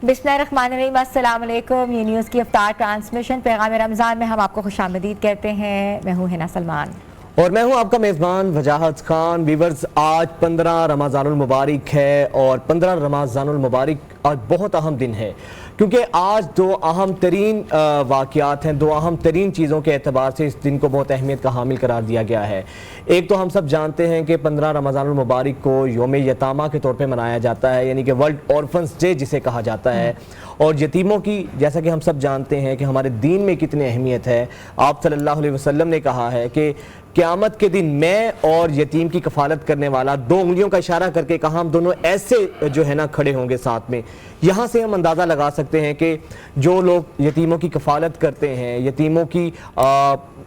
बिस्मिल्लाहिर्रहमानिर्रहीम, अस्सलाम वालेकुम। ये न्यूज़ की इफ्तार ट्रांसमिशन पैगाम रमज़ान में हम आपको खुशामदीद कहते हैं। मैं हूँ हिना सलमान और मैं हूं आपका मेज़बान वजाहत खान। वीवर्स, आज 15 रमज़ानुल मुबारक है और 15 रमज़ानुल मुबारक आज बहुत अहम दिन है, क्योंकि आज दो अहम तरीन वाक़यात हैं। दो अहम तरीन चीज़ों के एतबार से इस दिन को बहुत अहमियत का हामिल करार दिया गया है। एक तो हम सब जानते हैं कि 15 रमज़ानुल मुबारक को यौम यतामा के तौर पे मनाया जाता है, यानी कि वर्ल्ड ऑर्फन्स डे जिसे कहा जाता है। और यतीमों की, जैसा कि हम सब जानते हैं कि हमारे दीन में कितनी अहमियत है। आप सल्लल्लाहु अलैहि वसल्लम ने कहा है कि क़यामत के दिन मैं और यतीम की कफ़ालत करने वाला, दो उंगलियों का इशारा करके कहा, हम दोनों ऐसे जो है ना खड़े होंगे साथ में। यहाँ से हम अंदाज़ा लगा सकते हैं कि जो लोग यतीमों की कफ़ालत करते हैं, यतीमों की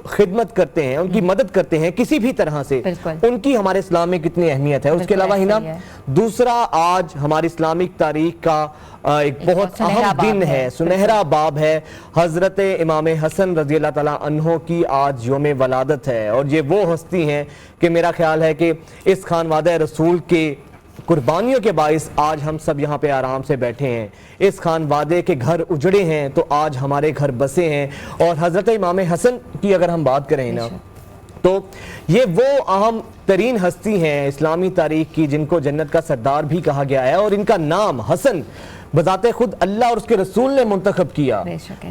खिदमत करते हैं, उनकी मदद करते हैं किसी भी तरह से, उनकी हमारे इस्लाम में कितनी अहमियत है। उसके अलावा हिना, दूसरा आज हमारी इस्लामिक तारीख का एक बहुत अहम दिन है, सुनहरा बाब है। हज़रत इमाम हसन रज़ी अल्लाह ताला अन्हो की आज यौम वलादत है। और ये वो हस्ती हैं कि मेरा ख्याल है कि इस खानवादे रसूल के कुर्बानियों के बाइस आज हम सब यहाँ पे आराम से बैठे हैं। इस खानवादे के घर उजड़े हैं तो आज हमारे घर बसे हैं। और हज़रत इमाम हसन की अगर हम बात करें ना, तो ये वो अहम तरीन हस्ती हैं इस्लामी तारीख की जिनको जन्नत का सरदार भी कहा गया है। और इनका नाम हसन बजाते खुद अल्लाह और उसके रसूल ने मुंतखब किया।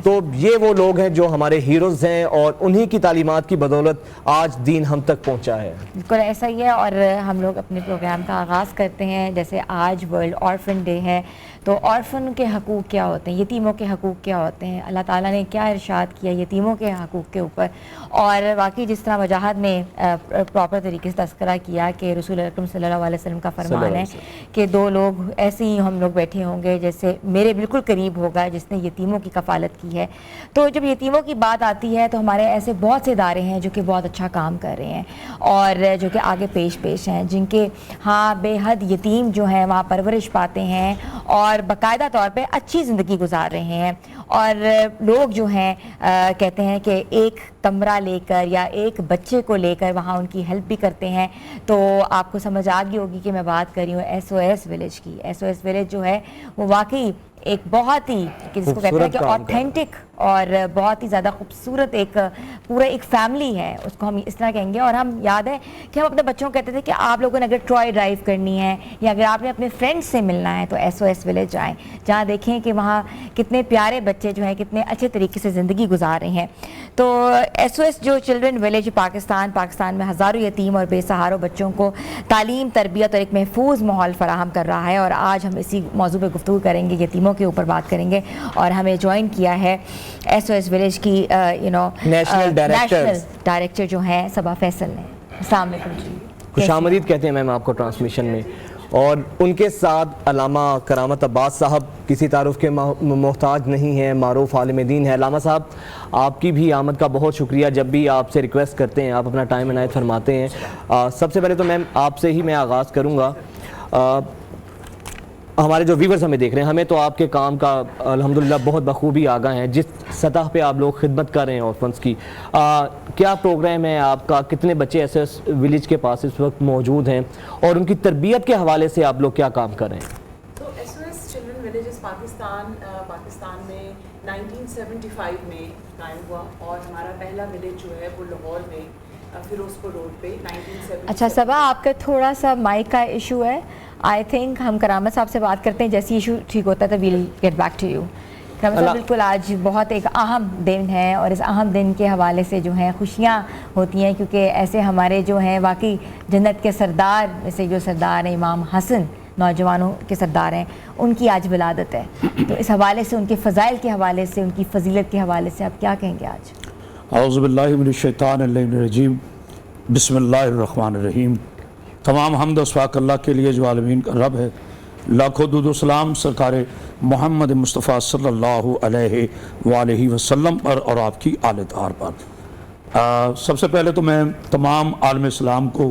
तो ये वो लोग हैं जो हमारे हीरोज़ हैं और उन्हीं की तालीमात की बदौलत आज दीन हम तक पहुंचा है। बिल्कुल ऐसा ही है। और हम लोग अपने प्रोग्राम का आगाज़ करते हैं, जैसे आज वर्ल्ड ऑर्फन डे है, तो ऑर्फन के हकूक़ क्या होते हैं, यतीमों के हकूक़ क्या होते हैं, अल्लाह ताला ने क्या इरशाद किया यतीमों के हकूक़ के ऊपर। और वाकई जिस तरह वजाहत ने प्रॉपर तरीके से तज़किरा किया कि रसूल अकरम सल्लल्लाहु अलैहि वसल्लम का फरमान है कि दो लोग ऐसे ही हम लोग बैठे होंगे जैसे मेरे बिल्कुल करीब होगा जिसने यतीमों की कफ़ालत की है। तो जब यतीमों की बात आती है तो हमारे ऐसे बहुत से इदारे हैं जो कि बहुत अच्छा काम कर रहे हैं और जो कि आगे पेश हैं, जिनके हाँ बेहद यतीम जो हैं वहाँ परवरिश पाते हैं और बाकायदा तौर पे अच्छी ज़िंदगी गुजार रहे हैं। और लोग जो हैं कहते हैं कि एक कमरा लेकर या एक बच्चे को लेकर वहाँ उनकी हेल्प भी करते हैं। तो आपको समझ आ गई होगी कि मैं बात कर रही हूँ SOS विलेज की। SOS विलेज जो है वो वाकई एक बहुत ही जिसको कहते हैं कि ऑथेंटिक और बहुत ही ज़्यादा खूबसूरत एक पूरा एक फैमिली है, उसको हम इस तरह कहेंगे। और हम याद है कि हम अपने बच्चों को कहते थे कि आप लोगों ने अगर टॉय ड्राइव करनी है या अगर आपने अपने फ्रेंड्स से मिलना है तो SOS विलेज जाएं, जहाँ देखें कि वहाँ कितने प्यारे बच्चे जो हैं कितने अच्छे तरीके से ज़िंदगी गुजार रहे हैं। तो SOS जो चिल्ड्रन विलेज पाकिस्तान में हज़ारों यतीम और बेसहारों बच्चों को तालीम, तरबियत और एक महफूज माहौल फराहम कर रहा है। और आज हम इसी मौजू पर गुफ्तगू करेंगे, यतीमों के ऊपर बात करेंगे। और हमें ज्वाइन किया है SOS विलेज की नेशनल डायरेक्टर जो हैं सबा फैसल ने। अस्सलाम वालेकुम जी, खुशामदीद कहते हैं मैम आपको ट्रांसमिशन में। और उनके साथ अल्लामा करामत अब्बास साहब किसी तारुफ के मोहताज नहीं हैं, मारूफ आलिम दीन है। अल्लामा साहब, आपकी भी आमद का बहुत शुक्रिया। जब भी आपसे रिक्वेस्ट करते हैं आप अपना टाइम इनायत फरमाते हैं। सबसे पहले तो मैम आपसे ही मैं आगाज़ करूँगा। हमारे जो व्यूवर्स हमें देख रहे हैं, हमें तो आपके काम का अल्हम्दुलिल्लाह बहुत बखूबी आगाह हैं। जिस सतह पे आप लोग खिदमत कर रहे हैं ऑर्फन्स की, क्या प्रोग्राम है आपका, कितने बच्चे SOS विलेज के पास इस वक्त मौजूद हैं और उनकी तरबियत के हवाले से आप लोग क्या काम कर रहे हैं? तो SOS चिल्ड्रन विलेजेस पाकिस्तान में 1975 में कायम हुआ और हमारा पहला विलेज जो है वो लाहौर में फिरोजपुर रोड पे 1970। अच्छा सबा, आपका थोड़ा सा माइक का इशू है। आई थिंक हम करामत साहब से बात करते हैं, जैसे इशू ठीक होता है तो we'll get back to you. Karamat sahab, बिल्कुल आज बहुत एक अहम दिन है और इस अहम दिन के हवाले से जो हैं खुशियाँ होती हैं, क्योंकि ऐसे हमारे जो हैं वाकई जन्नत के सरदार में से जो सरदार हैं इमाम हसन, नौजवानों के सरदार हैं, उनकी आज विलादत है। तो इस हवाले से, उनके फ़ज़ाइल के हवाले से, उनकी फजीलत के हवाले से आप क्या कहेंगे आज? औज़ुबिल्लाहि मिनश्शैतानिर्रजीम, बिस्मिल्लाहिर्रहमानिर्रहीम। तमाम हम्द व सवाक अल्लाह के लिए जो आलमीन का रब है। लाखों दुरूद व सलाम सरकार मोहम्मद मुस्तफ़ा सल्लल्लाहु अलैहि वसल्लम पर और आपकी आले तार पर। सबसे पहले तो मैं तमाम आलम इस्लाम को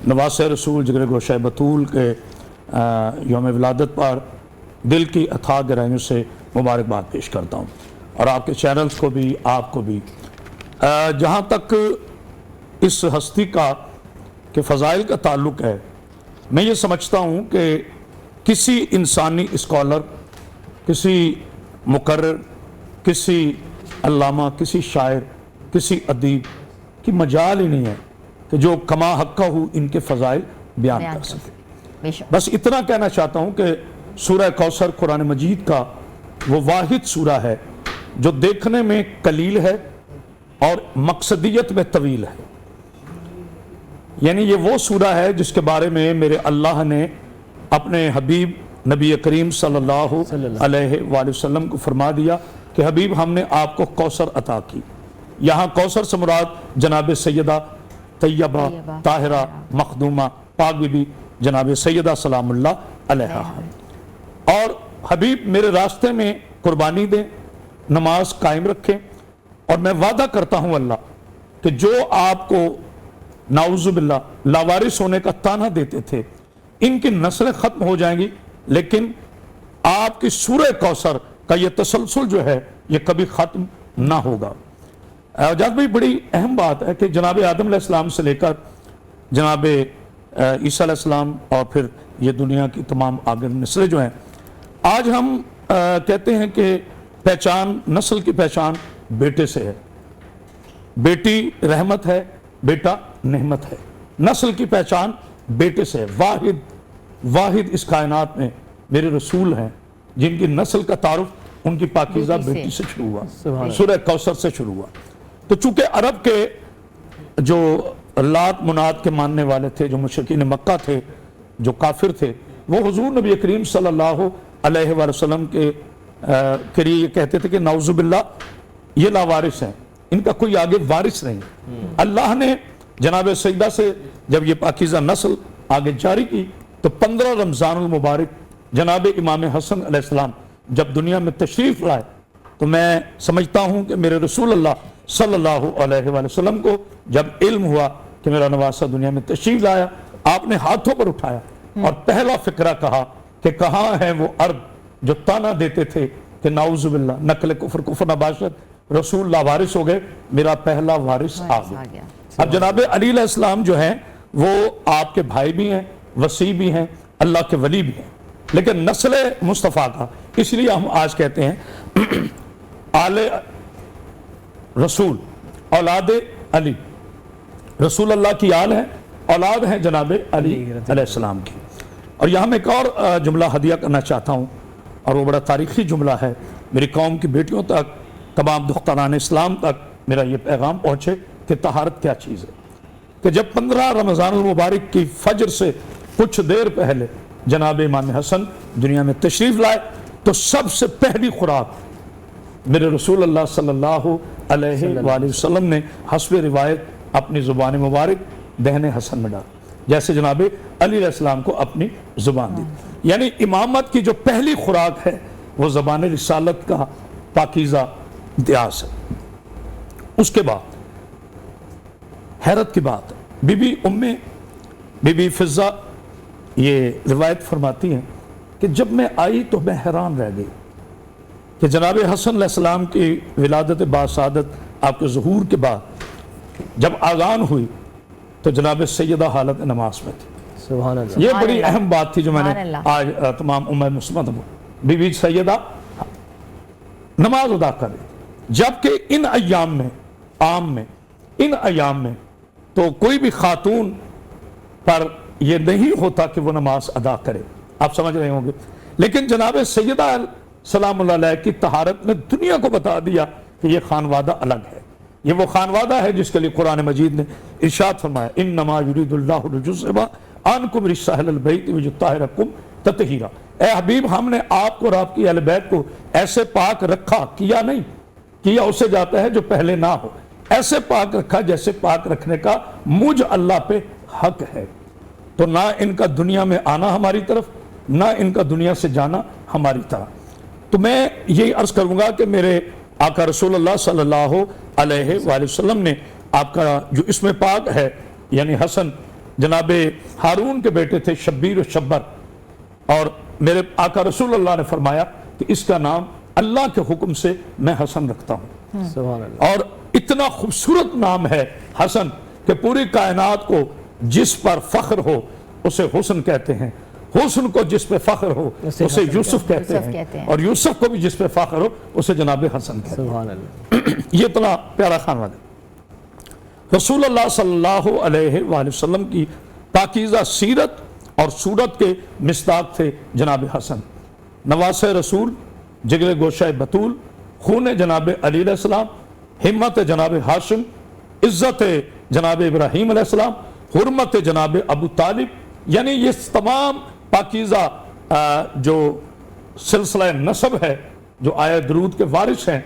नवासे रसूल जिगर गोशा बतूल के यौम विलादत पर दिल की अथाह गहराइयों से मुबारकबाद पेश करता हूँ और आपके चैनल्स को भी, आपको भी। जहाँ तक इस हस्ती का कि फ़ज़ाइल का ताल्लुक़ है, मैं ये समझता हूँ कि किसी इंसानी स्कॉलर किसी मुकर्रर, किसी अल्लामा, किसी शायर, किसी अदीब की मजाल ही नहीं है कि जो कमा हक्का हो इनके फ़ज़ाइल बयान कर सके। बेशक। बस इतना कहना चाहता हूँ कि सूरह कौसर कुरान मजीद का वो वाहिद सूरा है जो देखने में कलील है और मकसदियत में तवील है। यानी ये वो सूरा है जिसके बारे में मेरे अल्लाह ने अपने हबीब नबी करीम सल्लल्लाहु अलैहि वसल्लम को फरमा दिया कि हबीब हमने आपको कौसर अता की। यहाँ कौसर से मुराद जनाब सैयदा तैयबा ताहिरा मखदूमा पाक बीबी जनाब सैयदा सलामुल्लाह अलैहा। और हबीब मेरे रास्ते में कुर्बानी दें, नमाज कायम रखें, और मैं वादा करता हूँ अल्लाह कि जो आपको नाउजुबिल्ला लावारिस होने का ताना देते थे इनकी नस्लें खत्म हो जाएंगी, लेकिन आपकी सूरह कौसर का ये तसलसल जो है ये कभी खत्म ना होगा। जाद भाई, बड़ी अहम बात है कि जनाब आदम अलैहिस्सलाम से लेकर जनाब ईसा अलैहिस्सलाम और फिर ये दुनिया की तमाम आगे नस्लें जो हैं, आज हम कहते हैं कि पहचान, नस्ल की पहचान बेटे से है। बेटी रहमत है, बेटा नेमत है। नस्ल की पहचान बेटे से है। वाहिद इस कायनात में मेरे रसूल हैं जिनकी नस्ल का तारुफ उनकी पाकीज़ा बेटी से शुरू हुआ, सूरह कौसर से शुरू हुआ। तो चूंकि अरब के जो लात मुनात के मानने वाले थे, जो मुशरिकीन मक्का थे, जो काफिर थे, वो हुजूर नबी करीम सल्लल्लाहु अलैहि वसल्लम के लिए ये कहते थे कि नाउजुबिल्ला ये लावारिस हैं, इनका कोई आगे वारिस नहीं। अल्लाह ने जनाब सैयदा से जब ये पाकीज़ा नस्ल आगे जारी की तो 15 रमज़ानुल मुबारक जनाब इमाम हसन अलैहिस्सलाम जब दुनिया में तशरीफ़ लाए तो मैं समझता हूँ कि मेरे रसूल अल्लाह सल्लल्लाहु अलैहि वसल्लम को जब इल्म हुआ कि मेरा नवासा दुनिया में तशरीफ़ लाया, आपने हाथों पर उठाया और पहला फिक्रा कहा कि कहाँ है वो अरब जो ताना देते थे कि नाउजुबिल्ला नकल कुफर कुफर नबाशत, रसूल लावारिस हो गए, मेरा पहला वारिस आ गया। अब जनाब अली अलैहिस्सलाम जो हैं वो आपके भाई भी हैं, वसी भी हैं, अल्लाह के वली भी हैं, लेकिन नस्ल मुस्तफ़ा का, इसलिए हम आज कहते हैं आले रसूल औलाद अली। रसूल अल्लाह की आल है, औलाद है जनाब अली अलैहिस्सलाम की। और यहाँ मैं एक और जुमला हदिया करना चाहता हूँ, और वो बड़ा तारीखी जुमला है। मेरी कौम की बेटियों तक, तमाम दुख्तारान इस्लाम तक मेरा ये पैगाम पहुँचे कि तहारत क्या चीज़ है। कि जब 15 रमज़ानुल मुबारक की फजर से कुछ देर पहले जनाब इमाम हसन दुनिया में तशरीफ़ लाए तो सबसे पहली खुराक मेरे रसूल अल्लाह सल्लल्लाहु अलैहि वसल्लम ने हस्ब रिवायत अपनी ज़ुबान मुबारक दहने हसन में डाल, जैसे जनाब अली अलैहिस्सलाम को अपनी ज़ुबान दी। यानी इमामत की जो पहली खुराक है वो ज़बान रिसालत का पाकीज़ा इतिहास है। उसके बाद हैरत की बात है, बीबी फिज़ा ये रिवायत फरमाती हैं कि जब मैं आई तो मैं हैरान रह गई कि जनाब हसन अलैहिस्सलाम की विलादत बासादत आपके ज़ुहूर के बाद जब आज़ान हुई तो जनाब सैयदा हालत नमाज में थी। सुभान अल्लाह। ये बड़ी अहम बात थी जो मैंने आज तमाम उम्मत मुस्लिम बीबी सैयदा नमाज अदा कर रही, जबकि इन अय्याम में, आम में, इन अय्याम में तो कोई भी खातून पर यह नहीं होता कि वो नमाज अदा करे, आप समझ रहे होंगे। लेकिन जनाब सैयदा सलामुल्लाह अलैह की तहारत ने दुनिया को बता दिया कि यह खानवादा अलग है। ये वो खानवादा है जिसके लिए कुरान मजीद ने इरशाद फरमाया, इन्नमा युरीदुल्लाहु लियुज़हिबा अन्कुम रिज्सा अहलल बैत व युत्ताहिरकुम तत्हीरा। ए हबीब, हमने आपको और आपकी अहले बैत को ऐसे पाक रखा, किया नहीं, किया उसे जाता है जो पहले ना हो, ऐसे पाक रखा जैसे पाक रखने का मुझ अल्लाह पे हक है। तो ना इनका दुनिया में आना हमारी तरफ, ना इनका दुनिया से जाना हमारी तरफ। तो मैं यही अर्ज करूंगा कि मेरे आका रसूलुल्लाह सल्लल्लाहु अलैहि वसल्लम ने आपका जो इसमें पाक है, यानी हसन जनाबे हारून के बेटे थे, शब्बीर और शब्बर, और मेरे आका रसूलुल्लाह ने फरमाया कि इसका नाम अल्लाह के हुक्म से मैं हसन रखता हूँ। सुभान अल्लाह। और इतना खूबसूरत नाम है हसन कि पूरी कायनात को जिस पर फख्र हो उसे हुस्न कहते हैं, हुस्न को जिस पे फख्र हो उसे यूसुफ कहते हैं और यूसुफ को भी जिस पे फख्र हो उसे जनाब हसन कहते हैं। सुभान अल्लाह। ये इतना प्यारा खानवान है। रसूलुल्लाह सल्लल्लाहु अलैहि वसल्लम की पाकीज़ा सीरत और सूरत के मिस्दाक थे जनाब हसन, नवासे रसूल, जिगरे गोशाए बतूल, खून जनाब अली अलैहिस्सलाम, हिम्मत जनाब हाशिम, इज़्ज़त जनाब इब्राहीम अलैहिस्सलाम, हुर्मत जनाब अबू तालिब, यानी ये तमाम पाकीज़ा जो सिलसिला नसब है, जो आया दरूद के वारिस हैं,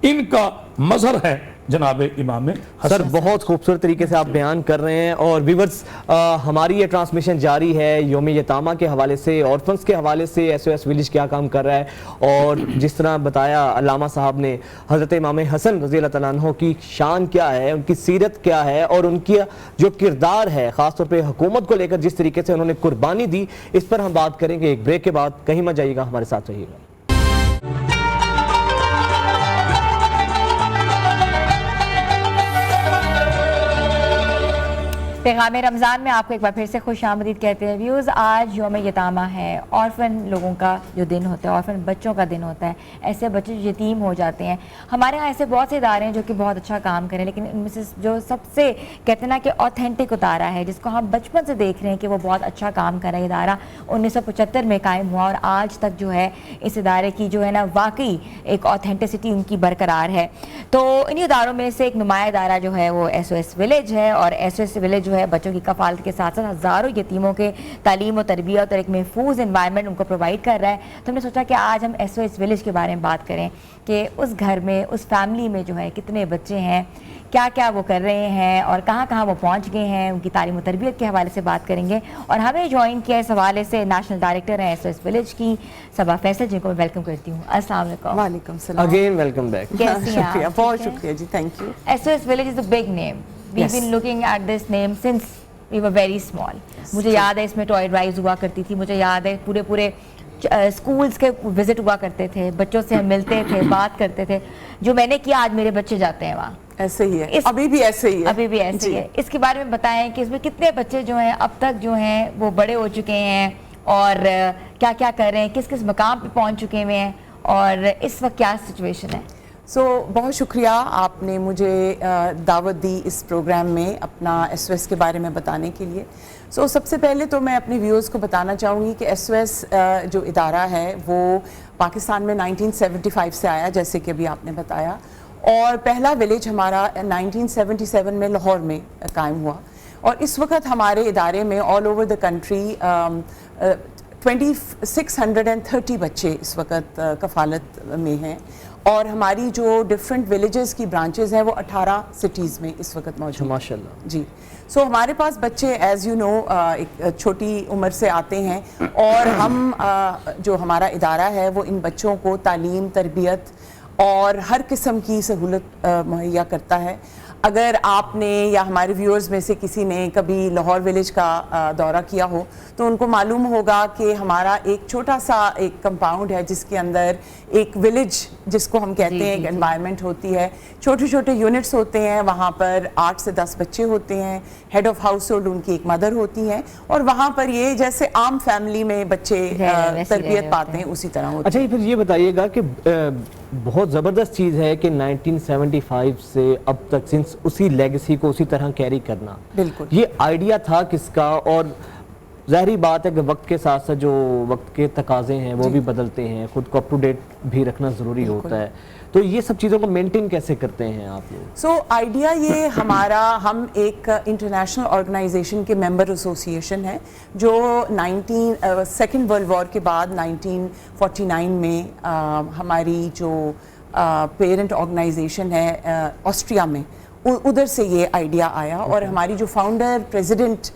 इनका मजहर है जनाब इमाम हसन। सर बहुत खूबसूरत तरीके से आप बयान कर रहे हैं। और व्यूअर्स, हमारी ये ट्रांसमिशन जारी है यौम यतामा के हवाले से, ऑर्फन्स के हवाले से SOS विलेज क्या काम कर रहा है, और जिस तरह बताया अल्लामा साहब ने हज़रत इमाम हसन रज़ी अल्लाह तआला अन्हु की शान क्या है, उनकी सीरत क्या है, और उनकी जो किरदार है ख़ासतौर पर हुकूमत को लेकर जिस तरीके से उन्होंने कुर्बानी दी, इस पर हम बात करेंगे एक ब्रेक के बाद। कहीं मत जाइएगा, हमारे साथ रहिएगा। पैगाम रमज़ान में आपको एक बार फिर से खुश आमदीद कहते हैं व्यूज़। आज यौम यतामा है, ऑर्फन लोगों का जो दिन होता है, ऑर्फन बच्चों का दिन होता है। ऐसे बच्चे जो यतीम हो जाते हैं, हमारे यहाँ ऐसे बहुत से इदारे हैं जो कि बहुत अच्छा काम करें, लेकिन इनमें से जो सबसे कहते हैं ना कि ऑथेंटिक उतारा है, जिसको हम बचपन से देख रहे हैं कि वो बहुत अच्छा काम कर रहा है, इदारा 1975 में कायम हुआ और आज तक जो है इस इदारे की जो है ना वाकई एक ऑथेंटिसिटी उनकी बरकरार है। तो इन्हीं इदारों में से एक नुमाया इदारा जो है वो SOS विलेज है, और SOS विलेज जो है बच्चों की कफालत के साथ साथ हज़ारों यतीमों के तालीम और तरबियत और एक महफूज एनवायरनमेंट उनको प्रोवाइड कर रहा है। तो हमने सोचा कि आज हम SOS विलेज के बारे में बात करें कि उस घर में, उस फैमिली में जो है कितने बच्चे हैं, क्या क्या वो कर रहे हैं और कहाँ कहाँ वो पहुँच गए हैं, उनकी तालीम और तरबियत के हवाले से बात करेंगे। और हमें ज्वाइन किया इस हवाले से नेशनल डायरेक्टर हैं SOS विलेज की सबा फैसल, जिनको मैं वेलकम करती हूँ। अस्सलाम वालेकुम। वालेकुम सलाम। Again welcome back. कैसी हैं आप? शुक्रिया, बहुत शुक्रिया जी, thank you. SOS Village is a big name. We've Yes. been looking at this name since we were very small. मुझे याद है इसमें टॉय ड्राइव्स हुआ करती थी, मुझे याद है पूरे स्कूल्स के विजिट हुआ करते थे, बच्चों से हम मिलते थे, बात करते थे। जो मैंने किया आज मेरे बच्चे जाते हैं वहाँ। ऐसे ही है, अभी भी ऐसे ही है। अभी भी ऐसे ही है। इसके बारे में बताएं कि इसमें कितने बच्चे जो हैं अब तक जो हैं वो बड़े हो चुके हैं और क्या क्या कर रहे हैं, किस किस मकाम पे पहुँच चुके हुए हैं और इस वक्त क्या सिचुएशन है। बहुत शुक्रिया आपने मुझे दावत दी इस प्रोग्राम में अपना SOS के बारे में बताने के लिए। सबसे पहले तो मैं अपने व्यूअर्स को बताना चाहूँगी कि SOS जो इदारा है वो पाकिस्तान में 1975 से आया, जैसे कि अभी आपने बताया, और पहला विलेज हमारा 1977 में लाहौर में कायम हुआ। और इस वक्त हमारे इदारे में ऑल ओवर द कंट्री 2630 बच्चे इस वक्त कफ़ालत में हैं, और हमारी जो डिफरेंट विलेजेस की ब्रांचेस हैं वो 18 सिटीज़ में इस वक्त मौजूद हैं। माशाल्लाह जी। हमारे पास बच्चे एज़ यू नो एक छोटी उम्र से आते हैं, और हम जो हमारा इदारा है वो इन बच्चों को तालीम, तरबियत और हर किस्म की सहूलत मुहैया करता है। अगर आपने या हमारे व्यूअर्स में से किसी ने कभी लाहौर विलेज का दौरा किया हो तो उनको मालूम होगा कि हमारा एक छोटा सा एक कंपाउंड है जिसके अंदर एक विलेज जिसको हम कहते हैं एक एनवायरनमेंट होती है, छोटे छोटे यूनिट्स होते हैं, वहाँ पर 8 से 10 बच्चे होते हैं, हेड ऑफ हाउस होल्ड उनकी एक मदर होती हैं, और वहाँ पर ये जैसे आम फैमिली में बच्चे तरबियत पाते हैं उसी तरह होते हैं। अच्छा, फिर ये बताइएगा कि बहुत ज़बरदस्त चीज़ है कि 1975 से अब तक सिंस उसी लेगेसी को उसी तरह कैरी करना, बिल्कुल ये आइडिया था किसका? और ज़ाहिरी बात है कि वक्त के साथ साथ जो वक्त के तकाज़े हैं वो भी बदलते हैं, खुद को अप टू डेट भी रखना ज़रूरी होता है, तो ये सब चीज़ों को मेंटेन कैसे करते हैं आप लोग? आइडिया ये हमारा, हम एक इंटरनेशनल ऑर्गेनाइजेशन के मेंबर एसोसिएशन है जो सेकेंड वर्ल्ड वॉर के बाद 1949 में हमारी जो पेरेंट ऑर्गेनाइजेशन है ऑस्ट्रिया में, उधर से ये आइडिया आया। और हमारी जो फाउंडर प्रेसिडेंट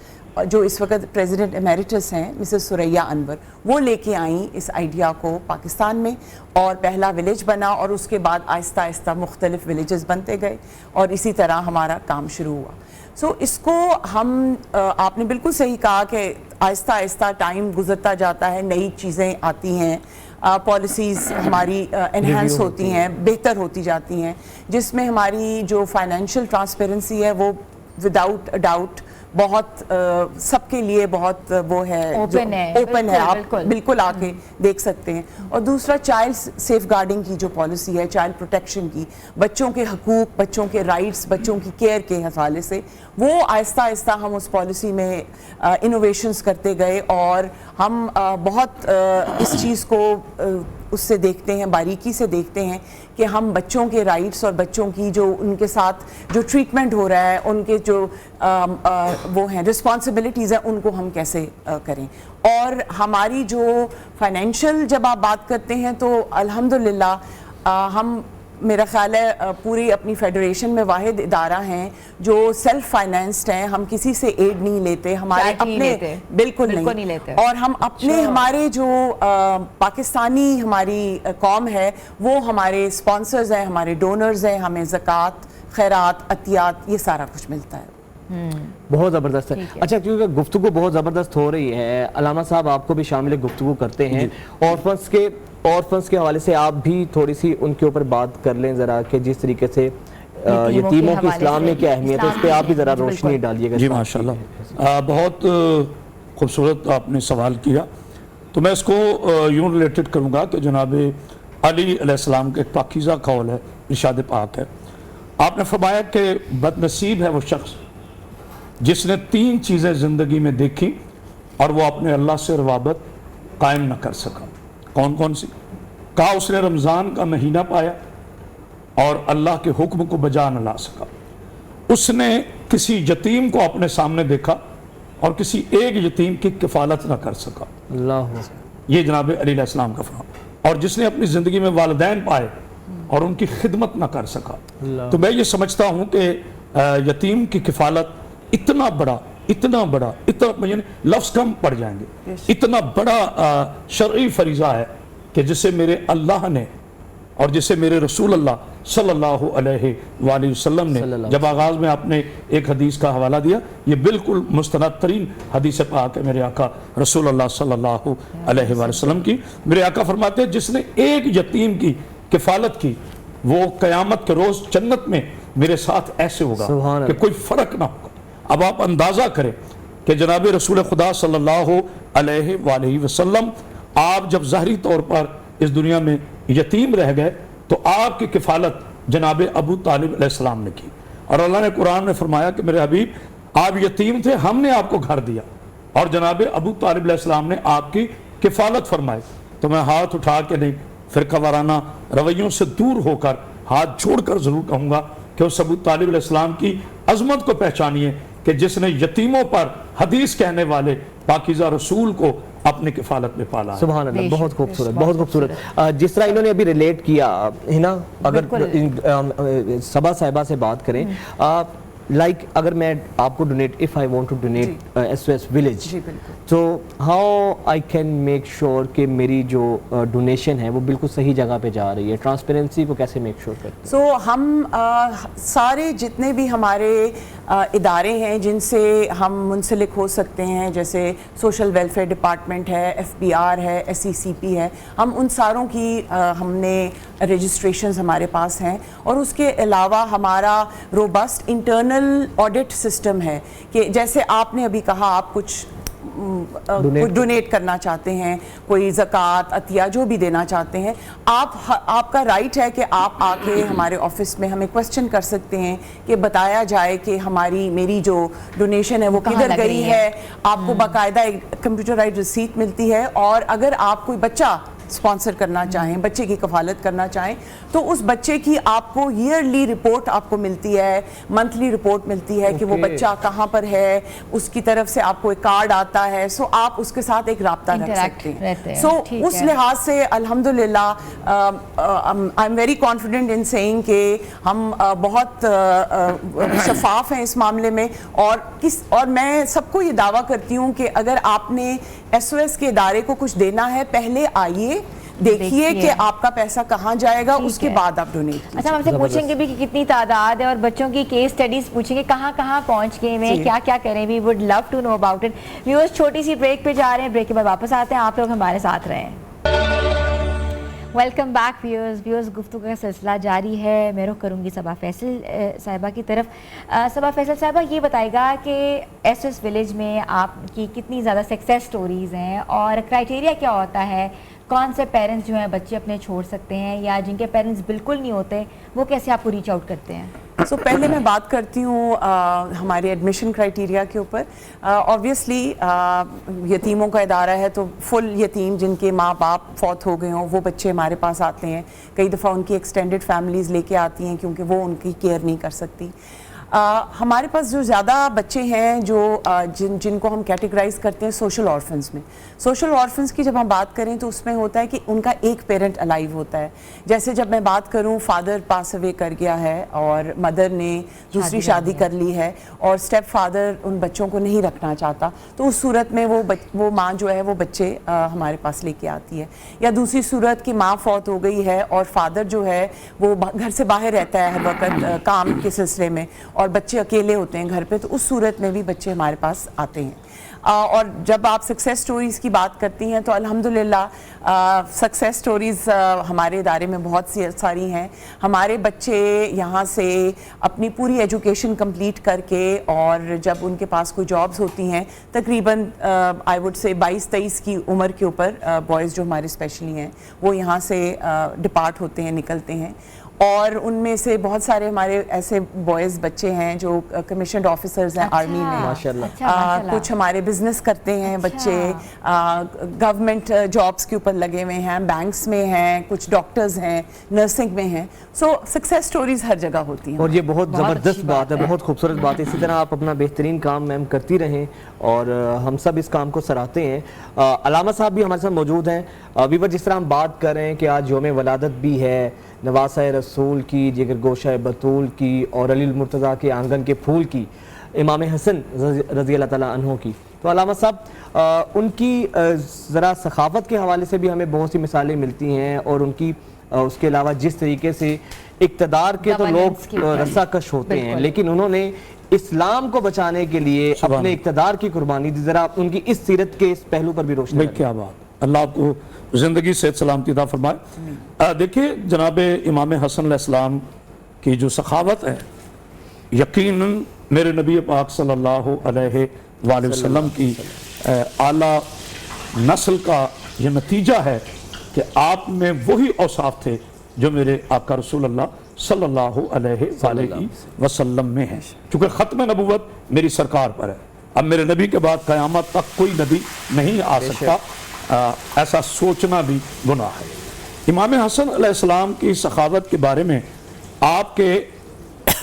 जो इस वक्त प्रेसिडेंट एमेरिटस हैं मिसेस सुरैया अनवर, वो लेके आई इस आइडिया को पाकिस्तान में, और पहला विलेज बना, और उसके बाद आहिस्ता आहिस्ता मुख्तलिफ विलेजेस बनते गए और इसी तरह हमारा काम शुरू हुआ। इसको हम आपने बिल्कुल सही कहा कि आहिस्ता आहिस्ता टाइम गुजरता जाता है, नई चीज़ें आती हैं, पॉलिसीज़ हमारी एनहांस होती हैं, बेहतर होती जाती हैं, जिसमें हमारी जो फाइनेंशियल ट्रांसपेरेंसी है वो विदाउट डाउट بہت سب کے لیے بہت وہ ہے Open ہے، اوپن ہے, آپ بالکل۔ بالکل آ کے دیکھ سکتے ہیں. اور دوسرا چائلڈ سیف گارڈنگ کی جو پالیسی ہے, چائلڈ پروٹیکشن کی, بچوں کے حقوق, بچوں کے رائٹس, بچوں کی کیئر کے حوالے سے, وہ آہستہ آہستہ ہم اس پالیسی میں انوویشنز کرتے گئے, اور ہم بہت اس چیز کو اس سے دیکھتے ہیں, باریکی سے دیکھتے ہیں کہ ہم بچوں کے رائٹس اور بچوں کی جو ان کے ساتھ جو ٹریٹمنٹ ہو رہا ہے, ان کے جو وہ ہیں رسپانسبلٹیز ہیں, ان کو ہم کیسے کریں. اور ہماری جو فائنینشیل جب آپ بات کرتے ہیں تو الحمدللہ ہم, میرا خیال ہے پوری اپنی فیڈریشن میں واحد ادارہ ہیں جو سیلف فائنینسڈ ہیں. ہم کسی سے ایڈ نہیں لیتے, ہمارے اپنے بالکل نہیں لیتے, اور ہم اپنے ہمارے جو پاکستانی ہماری قوم ہے وہ ہمارے اسپانسرز ہیں, ہمارے ڈونرز ہیں, ہمیں زکوٰۃ, خیرات, عطیات, یہ سارا کچھ ملتا ہے. بہت زبردست ہے. اچھا, کیونکہ گفتگو بہت زبردست ہو رہی ہے, علامہ صاحب آپ کو بھی شامل گفتگو کرتے ہیں, آرفنز کے حوالے سے آپ بھی تھوڑی سی ان کے اوپر بات کر لیں ذرا, کہ جس طریقے سے یتیموں کی اسلام میں کیا اہمیت ہے, اس پہ آپ بھی ذرا روشنی ڈالیے گا. جی ماشاءاللہ, بہت خوبصورت آپ نے سوال کیا. تو میں اس کو یوں ریلیٹڈ کروں گا کہ جناب علی علیہ السلام کا ایک پاکیزہ قول ہے, ارشاد پاک ہے, آپ نے فرمایا کہ بد نصیب ہے وہ شخص جس نے 3 چیزیں زندگی میں دیکھی اور وہ اپنے اللہ سے روابط قائم نہ کر سکا. کون کون سی؟ کہا اس نے رمضان کا مہینہ پایا اور اللہ کے حکم کو بجا نہ لا سکا. اس نے کسی یتیم کو اپنے سامنے دیکھا اور کسی ایک یتیم کی کفالت نہ کر سکا. اللہ, یہ جناب علی علیہ السلام کا فرمان. اور جس نے اپنی زندگی میں والدین پائے اور ان کی خدمت نہ کر سکا. تو میں یہ سمجھتا ہوں کہ یتیم کی کفالت اتنا بڑا یعنی لفظ کم پڑ جائیں گے, اتنا بڑا شرعی فریضہ ہے کہ جسے میرے اللہ نے اور جسے میرے رسول اللہ صلی اللہ علیہ وآلہ وسلم نے, جب آغاز میں آپ نے ایک حدیث کا حوالہ دیا, یہ بالکل مستند ترین حدیث پاک ہے میرے آقا رسول اللہ صلی اللہ علیہ وآلہ وسلم کی. میرے آقا فرماتے ہیں جس نے ایک یتیم کی کفالت کی وہ قیامت کے روز جنت میں میرے ساتھ ایسے ہوگا کہ کوئی فرق نہ ہوگا. اب آپ اندازہ کریں کہ جناب رسول خدا صلی اللہ علیہ وآلہ وسلم آپ جب ظاہری طور پر اس دنیا میں یتیم رہ گئے تو آپ کی کفالت جناب ابو طالب علیہ السلام نے کی. اور اللہ نے قرآن میں فرمایا کہ میرے حبیب آپ یتیم تھے, ہم نے آپ کو گھر دیا, اور جناب ابو طالب علیہ السلام نے آپ کی کفالت فرمائی. تو میں ہاتھ اٹھا کے نہیں, فرقہ وارانہ رویوں سے دور ہو کر ہاتھ جوڑ کر ضرور کہوں گا کہ اس ابو طالب علیہ السلام کی عظمت کو پہچانیے کہ جس نے یتیموں پر حدیث کہنے والے پاکیزہ رسول کو اپنی کفالت میں پالا. سبحان اللہ, بہت خوبصورت, بہت خوبصورت. جس طرح انہوں نے ابھی ریلیٹ کیا ہے نا, اگر صبا صاحبہ سے بات کریں, لائک اگر میں آپ کو donate, if I want to donate SOS village, تو how I can make sure کہ میری جو ڈونیشن ہے وہ بالکل صحیح جگہ پہ جا رہی ہے, ٹرانسپیرنسی کو کیسے میک شور کرتے ہیں؟ سو ہم سارے جتنے بھی ہمارے ادارے ہیں جن سے ہم منسلک ہو سکتے ہیں, جیسے سوشل ویلفیئر ڈپارٹمنٹ ہے, FBR ہے, SECP ہے, ہم ان ساروں کی ہم نے رجسٹریشنز ہمارے پاس ہیں. اور اس کے علاوہ ہمارا روبسٹ انٹرنل آڈٹ سسٹم ہے کہ جیسے آپ نے ابھی کہا آپ کچھ ڈونیٹ کرنا چاہتے ہیں, کوئی زکوٰۃ, عطیہ جو بھی دینا چاہتے ہیں, آپ کا رائٹ ہے کہ آپ آ کے ہمارے آفس میں ہمیں کوسچن کر سکتے ہیں کہ بتایا جائے کہ میری جو ڈونیشن ہے وہ کدھر گئی ہے. آپ کو باقاعدہ ایک کمپیوٹرائزڈ رسیٹ ملتی ہے, اور اگر آپ کوئی بچہ اسپانسر کرنا چاہیں, بچے کی کفالت کرنا چاہیں, تو اس بچے کی آپ کو ایئرلی رپورٹ آپ کو ملتی ہے, منتھلی رپورٹ ملتی ہے کہ وہ بچہ کہاں پر ہے, اس کی طرف سے آپ کو ایک کارڈ آتا ہے. سو آپ اس کے ساتھ ایک رابطہ رکھ سکتے ہیں. سو اس لحاظ سے الحمدللہ I am very confident in seeing کہ ہم بہت شفاف ہیں اس معاملے میں. اور میں سب کو یہ دعویٰ کرتی ہوں کہ اگر آپ نے SOS کے ادارے کو کچھ دینا ہے, پہلے آئیے, دیکھیے کہ آپ کا پیسہ کہاں جائے گا, اس کے بعد آپ ڈونیٹ کیجئے. اچھا, ہم سے پوچھیں گے بھی کہ کتنی تعداد ہے, اور بچوں کی کیس سٹڈیز پوچھیں گے کہاں کہاں پہنچ گئے ہیں, کیا کیا کریں. We would love to know about it. Viewers چھوٹی سی بریک پہ جا رہے ہیں, بریک کے بعد واپس آتے ہیں, آپ لوگ ہمارے ساتھ رہیں. वेलकम बैक व्यूअर्स गुफ्तगू का सिलसिला जारी है। मैं रुख करूँगी सबा फैसल साहिबा की तरफ। सबा फैसल साहिबा, ये बताएगा कि एसएस विलेज में आपकी कितनी ज़्यादा सक्सेस स्टोरीज़ हैं और क्राइटेरिया क्या होता है, कौन से पेरेंट्स जो हैं बच्चे अपने छोड़ सकते हैं, या जिनके पेरेंट्स बिल्कुल नहीं होते वो कैसे आपको रीच आउट करते हैं? सो पहले मैं बात करती हूँ हमारे एडमिशन क्राइटेरिया के ऊपर। ऑब्वियसली यतीमों का इदारा है तो फुल यतीम जिनके माँ बाप फौत हो गए हों वो बच्चे हमारे पास आते हैं। कई दफ़ा उनकी एक्सटेंडेड फैमिलीज़ लेके आती हैं क्योंकि वो उनकी केयर नहीं कर सकती। हमारे पास जो ज़्यादा बच्चे हैं जो जिनको हम कैटेगराइज करते हैं सोशल ऑर्फन्स में। सोशल ऑर्फन्स की जब हम बात करें तो उसमें होता है कि उनका एक पेरेंट अलाइव होता है। जैसे जब मैं बात करूं, फादर पास अवे कर गया है और मदर ने दूसरी शादी कर ली है और स्टेप फादर उन बच्चों को नहीं रखना चाहता, तो उस सूरत में वो माँ जो है वो बच्चे हमारे पास लेके आती है। या दूसरी सूरत की माँ फौत हो गई है और फादर जो है वो घर से बाहर रहता है हर वक्त काम के सिलसिले में और बच्चे अकेले होते हैं घर पे, तो उस सूरत में भी बच्चे हमारे पास आते हैं। और जब आप सक्सेस स्टोरीज़ की बात करती हैं तो अल्हम्दुलिल्लाह सक्सेस स्टोरीज़ हमारे इदारे में बहुत सारी हैं। हमारे बच्चे यहाँ से अपनी पूरी एजुकेशन कंप्लीट करके और जब उनके पास कोई जॉब्स होती हैं, तकरीबन आई वुड से 22-23 की उम्र के ऊपर बॉयज़ जो हमारे स्पेशली हैं वो यहाँ से डिपार्ट होते हैं, निकलते हैं। और उनमें से बहुत सारे हमारे ऐसे बॉयज़ बच्चे हैं जो कमीशन्ड ऑफिसर्स हैं आर्मी में, माशाल्लाह। कुछ हमारे बिजनेस करते हैं बच्चे, गवर्नमेंट जॉब्स के ऊपर लगे हुए हैं, बैंक्स में हैं, कुछ डॉक्टर्स हैं, नर्सिंग में हैं। सो सक्सेस स्टोरीज हर जगह होती हैं और ये बहुत ज़बरदस्त बात है, बहुत खूबसूरत बात है। इसी तरह आप अपना बेहतरीन काम मैम करती रहें और हम सब इस काम को सराहते हैं। अलामा साहब भी हमारे साथ मौजूद हैं। वीवर, जिस तरह हम बात कर रहे हैं कि आज यौम वलादत भी है, नवासा रसूल की, जिगर गोशा बतूल की और अली मुर्तज़ा के आंगन के फूल की, इमाम हसन रज़ी अल्लाह ताला अन्हो की, तो अलामा साहब उनकी ज़रा सखावत के हवाले से भी हमें बहुत सी मिसालें मिलती हैं और उनकी उसके अलावा जिस तरीके से इक़्तिदार के तो लोग रस्साकश होते हैं, लेकिन उन्होंने इस्लाम को बचाने के लिए अपने इक़्तिदार की कुर्बानी दी। ज़रा उनकी इस सीरत के इस पहलू पर भी रोशनी। क्या बात, अल्लाह आपको ज़िंदगी सेहत सलामती अता फरमाए। देखिए जनाब इमाम हसन अलैहिस्सलाम की जो सखावत है, यकीनन मेरे नबी पाक सल्लल्लाहु अलैहि वसल्लम की आला नस्ल का ये नतीजा है कि आप में वही औसाफ थे जो मेरे आका रसूल अल्लाह सल्लल्लाहु अलैहि वसल्लम में है। चूँकि ख़त्म नबूवत मेरी सरकार पर है, अब मेरे नबी के बाद क़यामत तक कोई नबी नहीं आ सकता, ऐसा सोचना भी गुनाह है। इमाम हसन अलैहिस्सलाम की सखावत के बारे में आपके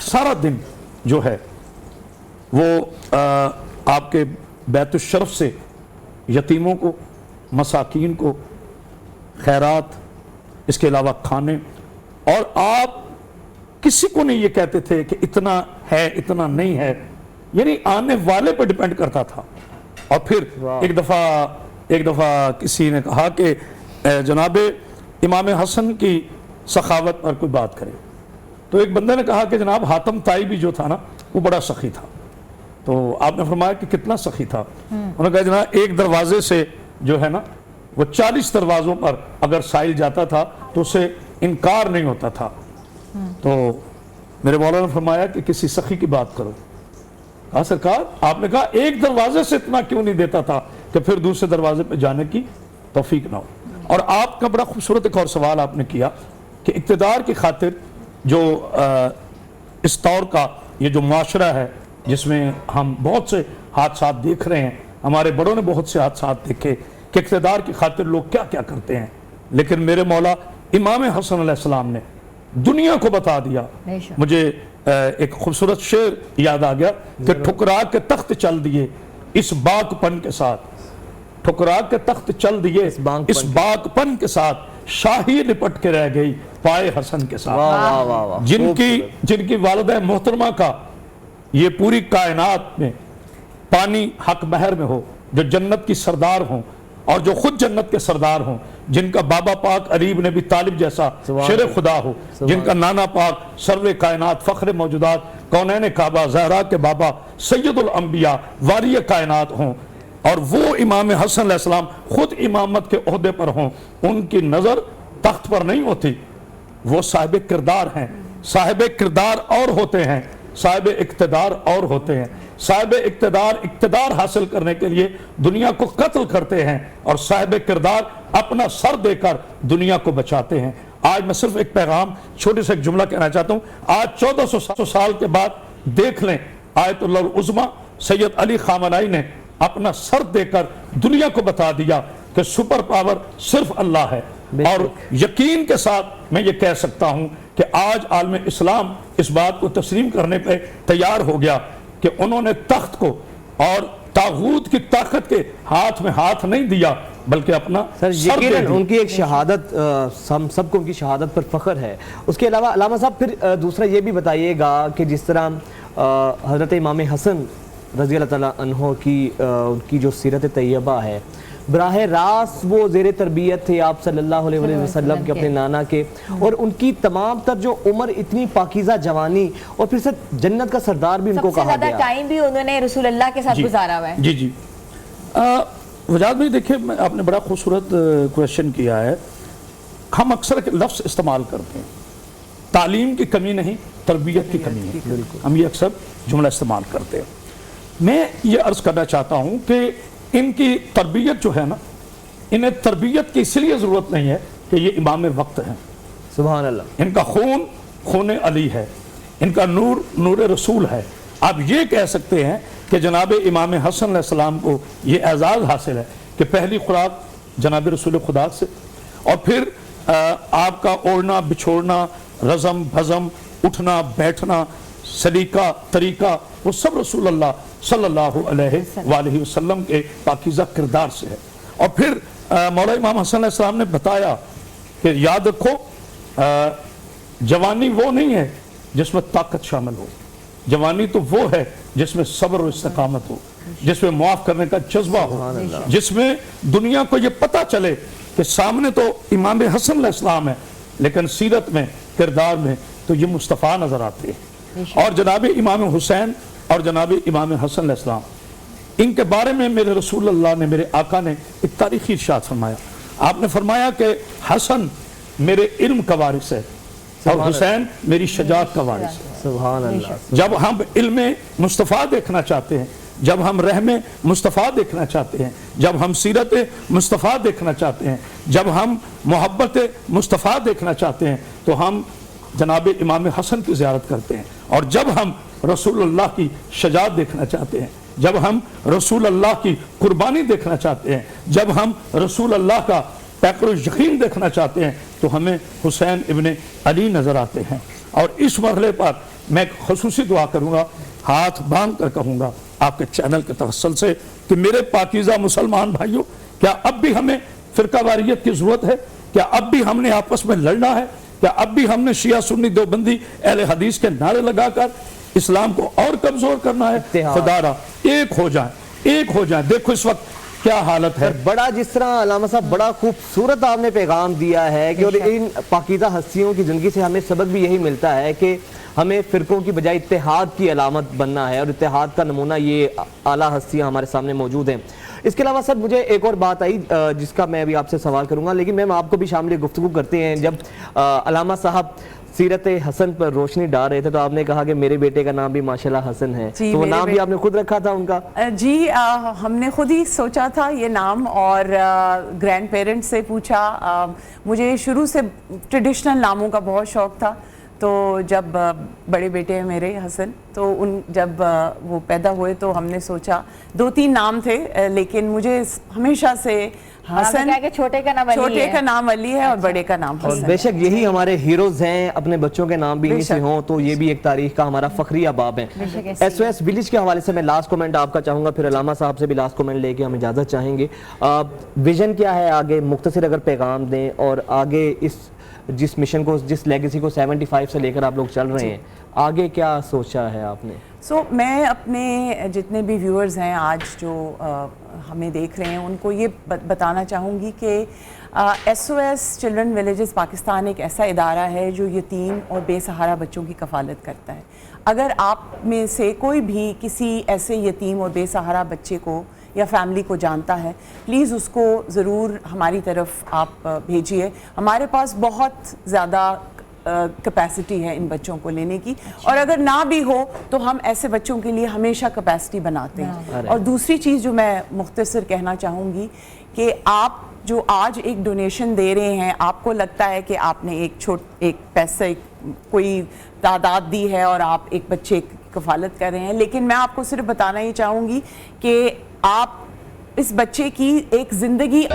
सारा दिन जो है वो आपके बैतुश्शरफ से यतीमों को, मसाकीन को खैरात, इसके अलावा खाने, और आप किसी को नहीं ये कहते थे कि इतना है इतना नहीं है, यानी आने वाले पर डिपेंड करता था। और फिर एक दफ़ा किसी ने कहा कि जनाब इमाम हसन की सखावत पर कोई बात करे, तो एक बंदे ने कहा कि जनाब हातम ताई भी जो था ना वो बड़ा सखी था। तो आपने फरमाया कि कितना सखी था? उन्होंने कहा जनाब एक दरवाजे से जो है ना वो 40 दरवाज़ों पर अगर साइल जाता था तो उसे इनकार नहीं होता था। तो मेरे मौला ने फरमाया कि किसी सखी की बात करो। कहा सरकार, आपने कहा एक दरवाजे से इतना क्यों नहीं देता था कि फिर दूसरे दरवाजे पे जाने की तौफीक ना हो। और आपका बड़ा खूबसूरत एक और सवाल आपने किया कि इक़्तिदार की खातिर जो इस दौर का ये जो माशरा है जिसमें हम बहुत से हादसात देख रहे हैं, हमारे बड़ों ने बहुत से हादसात देखे कि इक़्तिदार की खातिर लोग क्या क्या करते हैं, लेकिन मेरे मौला इमाम हसन अलैहिस्सलाम ने दुनिया को बता दिया। मुझे एक खूबसूरत शेर याद आ गया कि ठुकरा के तख्त चल दिए इस बागपन के साथ, ठुकरा के तख्त चल दिए इस बागपन के साथ, शाही लिपट के रह गई पाए हसन के साथ। वाह वाह वाह वाह। जिनकी वालिदा मोहतरमा का ये पूरी कायनात में पानी हक महर में हो, जो जन्नत की सरदार हों और जो खुद जन्नत के सरदार हों, जिनका बाबा पाक अरीब ने भी तालिब जैसा शेर खुदा हो, जिनका नाना पाक सर्वे कायनात फ़ख्र मौजूदात कौनैन काबा ज़हरा के बाबा सैयदुल अंबिया वारिय कायनात हों, और वो इमाम हसन अलैहिस्सलाम खुद इमामत के ओहदे पर हों, उनकी नज़र तख्त पर नहीं होती, वो साहिब किरदार हैं। साहिब किरदार और होते हैं, साहिब इक्तदार और होते हैं। साहिब इक्तदार हासिल करने के लिए दुनिया को कत्ल करते हैं, और साहिब किरदार अपना सर देकर दुनिया को बचाते हैं। आज मैं सिर्फ एक पैगाम, छोटे से एक जुमला कहना चाहता हूँ। आज 1400 साल के बाद देख लें, आयतुल्लाह उज़्मा सैयद अली खामनाई ने अपना सर देकर दुनिया को बता दिया कि सुपर पावर सिर्फ अल्लाह है। और यकीन के साथ मैं ये कह सकता हूँ कि आज आलम इस्लाम इस बात को तस्लीम करने पे तैयार हो गया कि उन्होंने तख्त को और तागूत की ताकत के हाथ में हाथ नहीं दिया, बल्कि अपना सर सर दे यकीनन दिया। उनकी एक शहादत, हम सबको उनकी शहादत पर फ़ख्र है। उसके अलावा अल्लामा साहब फिर दूसरा ये भी बताइएगा कि जिस तरह हज़रत इमाम हसन रज़ी अल्लाह ताला अन्हो की उनकी जो सीरत तैयबा है, बराह रास्त वो ज़ेर तरबियत थे आप सल्लल्लाहु अलैहि वसल्लम के, अपने नाना के, और उनकी तमाम तर जो उम्र, इतनी पाकीज़ा जवानी, और फिर से जन्नत का सरदार भी उनको सबसे कहा ज्यादा गया। टाइम भी उन्होंने रसूलुल्लाह के साथ जी, गुजारा हुआ है। जी जी। वजाद भाई देखिए, आपने बड़ा खूबसूरत क्वेश्चन किया है। हम अक्सर एक लफ्ज़ इस्तेमाल करते हैं, तालीम की कमी नहीं, तरबियत की कमी है। हम ये अक्सर जुमला इस्तेमाल करते हैं। मैं ये अर्ज़ करना चाहता हूँ कि इनकी तरबियत जो है ना, इन्हें तरबियत की इसलिए ज़रूरत नहीं है कि ये इमाम वक्त हैं। सुभान अल्लाह। इनका खून खून अली है, इनका नूर नूर रसूल है। आप ये कह सकते हैं कि जनाब इमाम हसन अलैहिस्सलाम को ये एजाज़ हासिल है कि पहली खुराक जनाब रसूल खुदा से, और फिर आपका ओढ़ना बिछोड़ना, रज़म भज़म, उठना बैठना, सलीका तरीका, वो सब रसूल अल्लाह सल्लल्लाहु अलैहि वसल्लम के पाकीज़ा किरदार से है। और फिर मौला इमाम हसन अलैहिस्सलाम ने बताया कि याद रखो, जवानी वो नहीं है जिसमें ताकत शामिल हो, जवानी तो वो है जिसमें सब्र और इस्तिकामत हो, जिसमें मुआफ़ करने का जज्बा हो, जिसमें दुनिया को ये पता चले कि सामने तो इमाम हसन अलैहिस्सलाम है, लेकिन सीरत में, किरदार में तो ये मुस्तफ़ा नज़र आते हैं। और जनाब इमाम हुसैन और जनाब इमाम हसन अलैहिस्सलाम, इनके बारे में मेरे रसूल अल्लाह ने, मेरे आका ने एक तारीख़ी इरशाद फरमाया। आपने फरमाया कि हसन मेरे इल्म का वारिस है और हुसैन मेरी शजाअत का वारिस है। सुभान अल्लाह। जब हम इल्म मुस्तफ़ा देखना चाहते हैं, जब हम रहम मुस्तफ़ा देखना चाहते हैं, जब हम सीरत मुस्तफ़ा देखना चाहते हैं, जब हम मोहब्बत मुस्तफ़ा देखना चाहते हैं, तो हम जनाब इमाम हसन की ज़ियारत करते हैं। और जब हम रसूल अल्लाह की शजाअत देखना चाहते हैं, जब हम रसूल अल्लाह की कुर्बानी देखना चाहते हैं, जब हम रसूल अल्लाह का पैकर यकीन देखना चाहते हैं, तो हमें हुसैन इब्ने अली नज़र आते हैं। और इस मरहले पर मैं ख़ुसूसी दुआ करूँगा, हाथ बांध कर कहूँगा आपके चैनल के तवस्सुल से कि मेरे पाकीज़ा मुसलमान भाइयों, क्या अब भी हमें फ़िरका वारियत की ज़रूरत है? क्या अब भी हमने आपस में लड़ना है? क्या अब भी हमने शिया सुन्नी देवबंदी अहले हदीस के नारे लगाकर इस्लाम को और कमज़ोर करना है? खुदारा एक हो जाए, एक हो जाए। देखो इस वक्त क्या हालत है। बड़ा जिस तरह अल्लामा साहब बड़ा खूबसूरत आपने पैगाम दिया है कि और इन पाकीज़ा हस्तियों की ज़िंदगी से हमें सबक भी यही मिलता है कि हमें फ़िरकों की बजाय इत्तेहाद की अलामत बनना है, और इत्तेहाद का नमूना ये आला हस्तियाँ हमारे सामने मौजूद हैं। इसके अलावा सर मुझे एक और बात आई जिसका मैं अभी आपसे सवाल करूँगा, लेकिन मैम आपको भी शामिल गुफ्तगू करते हैं। जब अल्लामा साहब सीरत हसन पर रोशनी डाल रहे थे तो आपने कहा कि मेरे बेटे का नाम भी माशाल्लाह हसन है, तो वो नाम भी आपने खुद रखा था उनका? जी हमने खुद ही सोचा था ये नाम, और ग्रैंड पेरेंट्स से पूछा। मुझे शुरू से ट्रेडिशनल नामों का बहुत शौक़ था, तो जब बड़े बेटे हैं मेरे हसन, तो जब वो पैदा हुए तो हमने सोचा 2-3 नाम थे, लेकिन मुझे हमेशा से हसन, छोटे का नाम अली है और बड़े का नाम हसन। और बेशक यही हमारे हीरोज हैं, अपने बच्चों के नाम भी इन्हीं से हों तो ये भी एक तारीख का हमारा फखरिया बाब है। SOS विलेज के हवाले से मैं लास्ट कमेंट आपका चाहूँगा, फिर अल्लामा साहब से भी लास्ट कमेंट लेके हम इजाज़त चाहेंगे। विजन क्या है आगे, मुख्तसर अगर पैगाम दें, और आगे इस जिस मिशन को, जिस लेगेसी को 75 से लेकर आप लोग चल रहे हैं, आगे क्या सोचा है आपने? मैं अपने जितने भी व्यूअर्स हैं आज जो हमें देख रहे हैं, उनको ये बताना चाहूँगी कि SOS चिल्ड्रन विलेजेस पाकिस्तान एक ऐसा इदारा है जो यतीम और बेसहारा बच्चों की कफ़ालत करता है। अगर आप में से कोई भी किसी ऐसे यतीम और बेसहारा बच्चे को یا فیملی کو جانتا ہے پلیز اس کو ضرور ہماری طرف آپ بھیجیے. ہمارے پاس بہت زیادہ کیپیسٹی ہے ان بچوں کو لینے کی, اور اگر نہ بھی ہو تو ہم ایسے بچوں کے لیے ہمیشہ کیپیسٹی بناتے ہیں. اور دوسری چیز جو میں مختصر کہنا چاہوں گی کہ آپ جو آج ایک ڈونیشن دے رہے ہیں, آپ کو لگتا ہے کہ آپ نے ایک پیسے کوئی تعداد دی ہے اور آپ ایک بچے کی کفالت کر رہے ہیں, لیکن میں آپ کو صرف بتانا ہی چاہوں گی کہ آپ اس بچے کی ایک زندگی.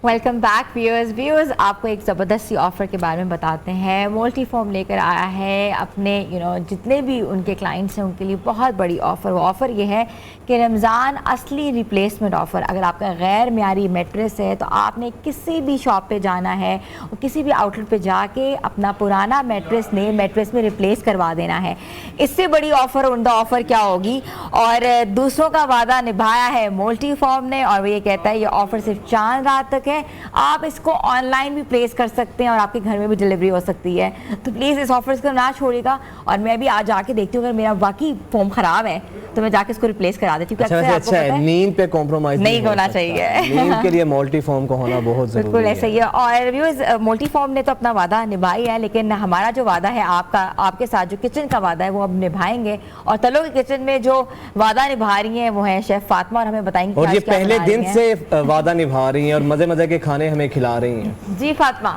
ویلکم بیک ویورز, آپ کو ایک زبردست سی آفر کے بارے میں بتاتے ہیں. مولٹی فارم لے کر آیا ہے اپنے جتنے بھی ان کے کلائنٹس ہیں ان کے لیے بہت بڑی آفر. وہ آفر یہ ہے کہ رمضان اصلی ریپلیسمنٹ آفر. اگر آپ کا غیر معیاری میٹریس ہے تو آپ نے کسی بھی شاپ پہ جانا ہے اور کسی بھی آؤٹ لیٹ پہ جا کے اپنا پرانا میٹریس نئے میٹریس میں ریپلیس کروا دینا ہے. اس سے بڑی آفر عمدہ آفر کیا ہوگی, اور دوسروں کا وعدہ نبھایا ہے مولٹی فارم نے, اور وہ یہ کہتا ہے یہ آفر صرف 4 رات تک ہے. آپ اس کو آن لائن بھی پلیس کر سکتے ہیں اور آپ کے گھر میں بھی ڈیلیوری ہو سکتی ہے. تو پلیز اس آفرز کو نہ چھوڑیے گا. اور میں بھی آج جا کے دیکھتی ہوں, اگر میرا واقعی فارم خراب ہے تو میں جا کے اس کو ریپلیس کرا دیتی ہوں. اچھا ہے, نیند پہ کمپرومائز نہیں ہونا چاہیے. نیند کے لیے مولٹی فارم کا ہونا بہت ضروری ہے. بالکل ایسا ہی ہے. اور ویورز, مولٹی فارم نے تو اپنا وعدہ نبھایا ہے, لیکن ہمارا جو وعدہ ہے آپ کے ساتھ جو کچن کا وعدہ ہے وہ اب نبھائیں گے. اور تلو کے کچن میں جو وعدہ نبھا رہی ہیں وہ ہیں شیف فاطمہ, اور ہمیں بتائیں گے اور یہ پہلے دن سے وعدہ نبھا رہی ہیں اور مزے مزے کے کھانے ہمیں کھلا رہی ہیں. جی فاطمہ,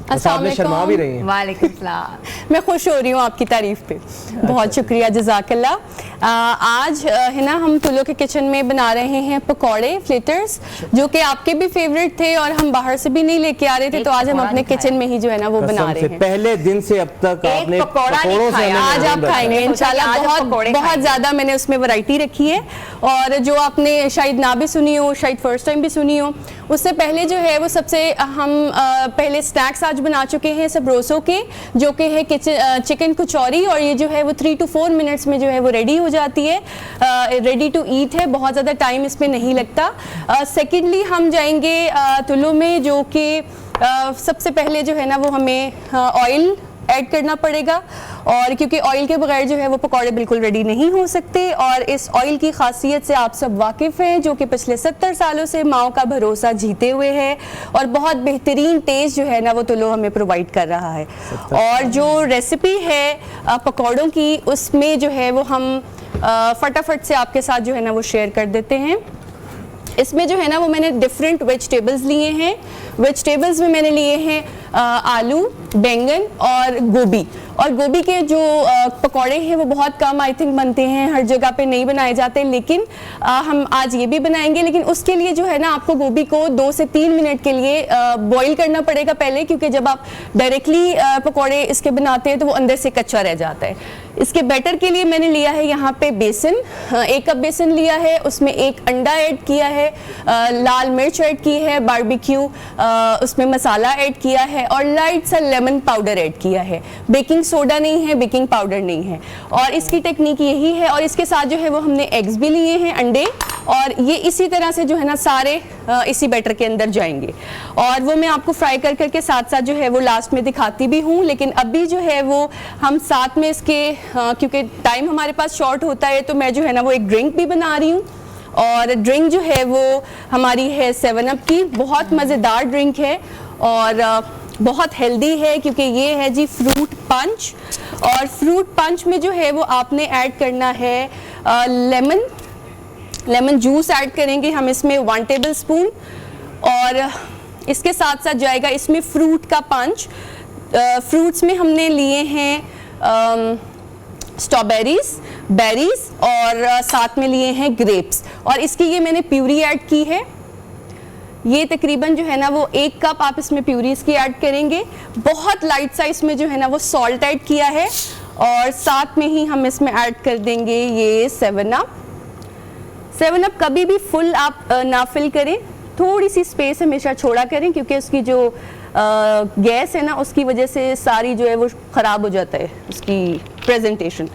السلام علیکم. وعلیکم السلام. میں خوش ہو رہی ہوں آپ کی تعریف پہ, بہت شکریہ, جزاک اللہ. آج ہے نا ہم تلو کے کچن میں بنا رہے ہیں پکوڑے فلیٹرز, جو کہ آپ کے بھی فیوریٹ تھے اور ہم باہر سے بھی نہیں لے کے آ رہے تھے, تو آج ہم اپنے کچن میں ہی جو ہے نا وہ بنا رہے ہیں. پہلے دن سے اب تک آپ نے پکوڑوں سے آج آپ کھائیں گے انشاءاللہ. بہت زیادہ میں نے اس میں ورائٹی رکھی ہے, اور جو آپ نے شاید نہ بھی سنی ہو, شاید فرسٹ ٹائم بھی سنی ہو, اس سے پہلے جو ہے وہ سب سے ہم پہلے اسنیکس آج بنا چکے ہیں سبروسو کے, جو کہ ہے چکن کچوری, اور یہ جو ہے وہ 3 to 4 منٹس میں جو ہے وہ ریڈی ہو جاتی ہے. ریڈی ٹو ایٹ ہے, بہت زیادہ ٹائم اس میں نہیں لگتا. سیکنڈلی ہم جائیں گے تلو میں, جو کہ سب سے پہلے جو ہے نا وہ ہمیں آئل ایڈ کرنا پڑے گا, اور کیونکہ آئل کے بغیر جو ہے وہ پکوڑے بالکل ریڈی نہیں ہو سکتے. اور اس آئل کی خاصیت سے آپ سب واقف ہیں, جو کہ پچھلے 70 سالوں سے ماؤں کا بھروسہ جیتے ہوئے ہے, اور بہت بہترین ٹیسٹ جو ہے نا وہ تلو ہمیں پرووائڈ کر رہا ہے. اور جو ریسیپی ہے پکوڑوں کی, اس میں جو ہے وہ ہم فٹافٹ سے آپ کے ساتھ جو ہے نا وہ شیئر کر دیتے ہیں. اس میں جو ہے نا وہ میں نے ڈفرینٹ ویجیٹیبلز لیے ہیں. ویجیٹیبلز میں نے لیے ہیں آلو, بینگن اور گوبھی. اور گوبھی کے جو پکوڑے ہیں وہ بہت کم آئی تھنک بنتے ہیں, ہر جگہ پہ نہیں بنائے جاتے, لیکن ہم آج یہ بھی بنائیں گے. لیکن اس کے لیے جو ہے نا آپ کو گوبھی کو 2 سے 3 منٹ کے لیے بوائل کرنا پڑے گا پہلے, کیونکہ جب آپ ڈائریکٹلی پکوڑے اس کے بناتے ہیں تو وہ اندر سے کچا رہ جاتا ہے. اس کے بیٹر کے لیے میں نے لیا ہے یہاں پہ بیسن, 1 کپ بیسن لیا ہے, اس میں 1 انڈا ایڈ کیا ہے, لال مرچ ایڈ کی ہے, باربیکیو اس میں مسالہ ایڈ کیا ہے, اور لائٹ سا لیمن پاؤڈر ایڈ کیا ہے. بیکنگ سوڈا نہیں ہے, بیکنگ پاؤڈر نہیں ہے. اور اس کی ٹیکنیک یہی ہے. اور اس کے ساتھ جو ہے وہ ہم نے ایگز بھی لیے ہیں, انڈے, اور یہ اسی طرح سے جو ہے نا سارے اسی بیٹر کے اندر جائیں گے. اور وہ میں آپ کو فرائی کر کے ساتھ ساتھ جو ہے وہ لاسٹ میں دکھاتی بھی ہوں. لیکن ابھی جو ہے وہ ہم ساتھ میں اس کے, کیونکہ ٹائم ہمارے پاس شارٹ ہوتا ہے, تو میں جو ہے نا وہ ایک ڈرنک بھی بنا رہی ہوں. اور ڈرنک جو ہے وہ ہماری ہے 7 اپ کی, بہت مزیدار ڈرنک ہے اور بہت ہیلدی ہے, کیونکہ یہ ہے جی فروٹ پنچ. اور فروٹ پنچ میں جو ہے وہ آپ نے ایڈ کرنا ہے لیمن جوس ایڈ کریں گے ہم اس میں 1 ٹیبل اسپون. اور اس کے ساتھ ساتھ جائے گا اس میں فروٹ کا پنچ. فروٹس میں ہم نے لیے ہیں اسٹرابیریز, بیریز, اور ساتھ میں لیے ہیں گریپس. اور اس کی یہ میں نے پیوری ایڈ کی ہے. یہ تقریباً جو ہے نا وہ 1 کپ آپ اس میں پیوری اس کی ایڈ کریں گے. بہت لائٹ سا اس میں جو ہے نا وہ سالٹ ایڈ کیا ہے, اور ساتھ میں ہی ہم اس میں ایڈ کر دیں گے یہ 7 اپ. 7 اپ کبھی بھی فل آپ نہ فل کریں, थोड़ी सी स्पेस हमेशा छोड़ा करें, क्योंकि उसकी जो गैस है ना उसकी वजह से सारी जो है वो ख़राब हो जाता है उसकी प्रेजेंटेशन।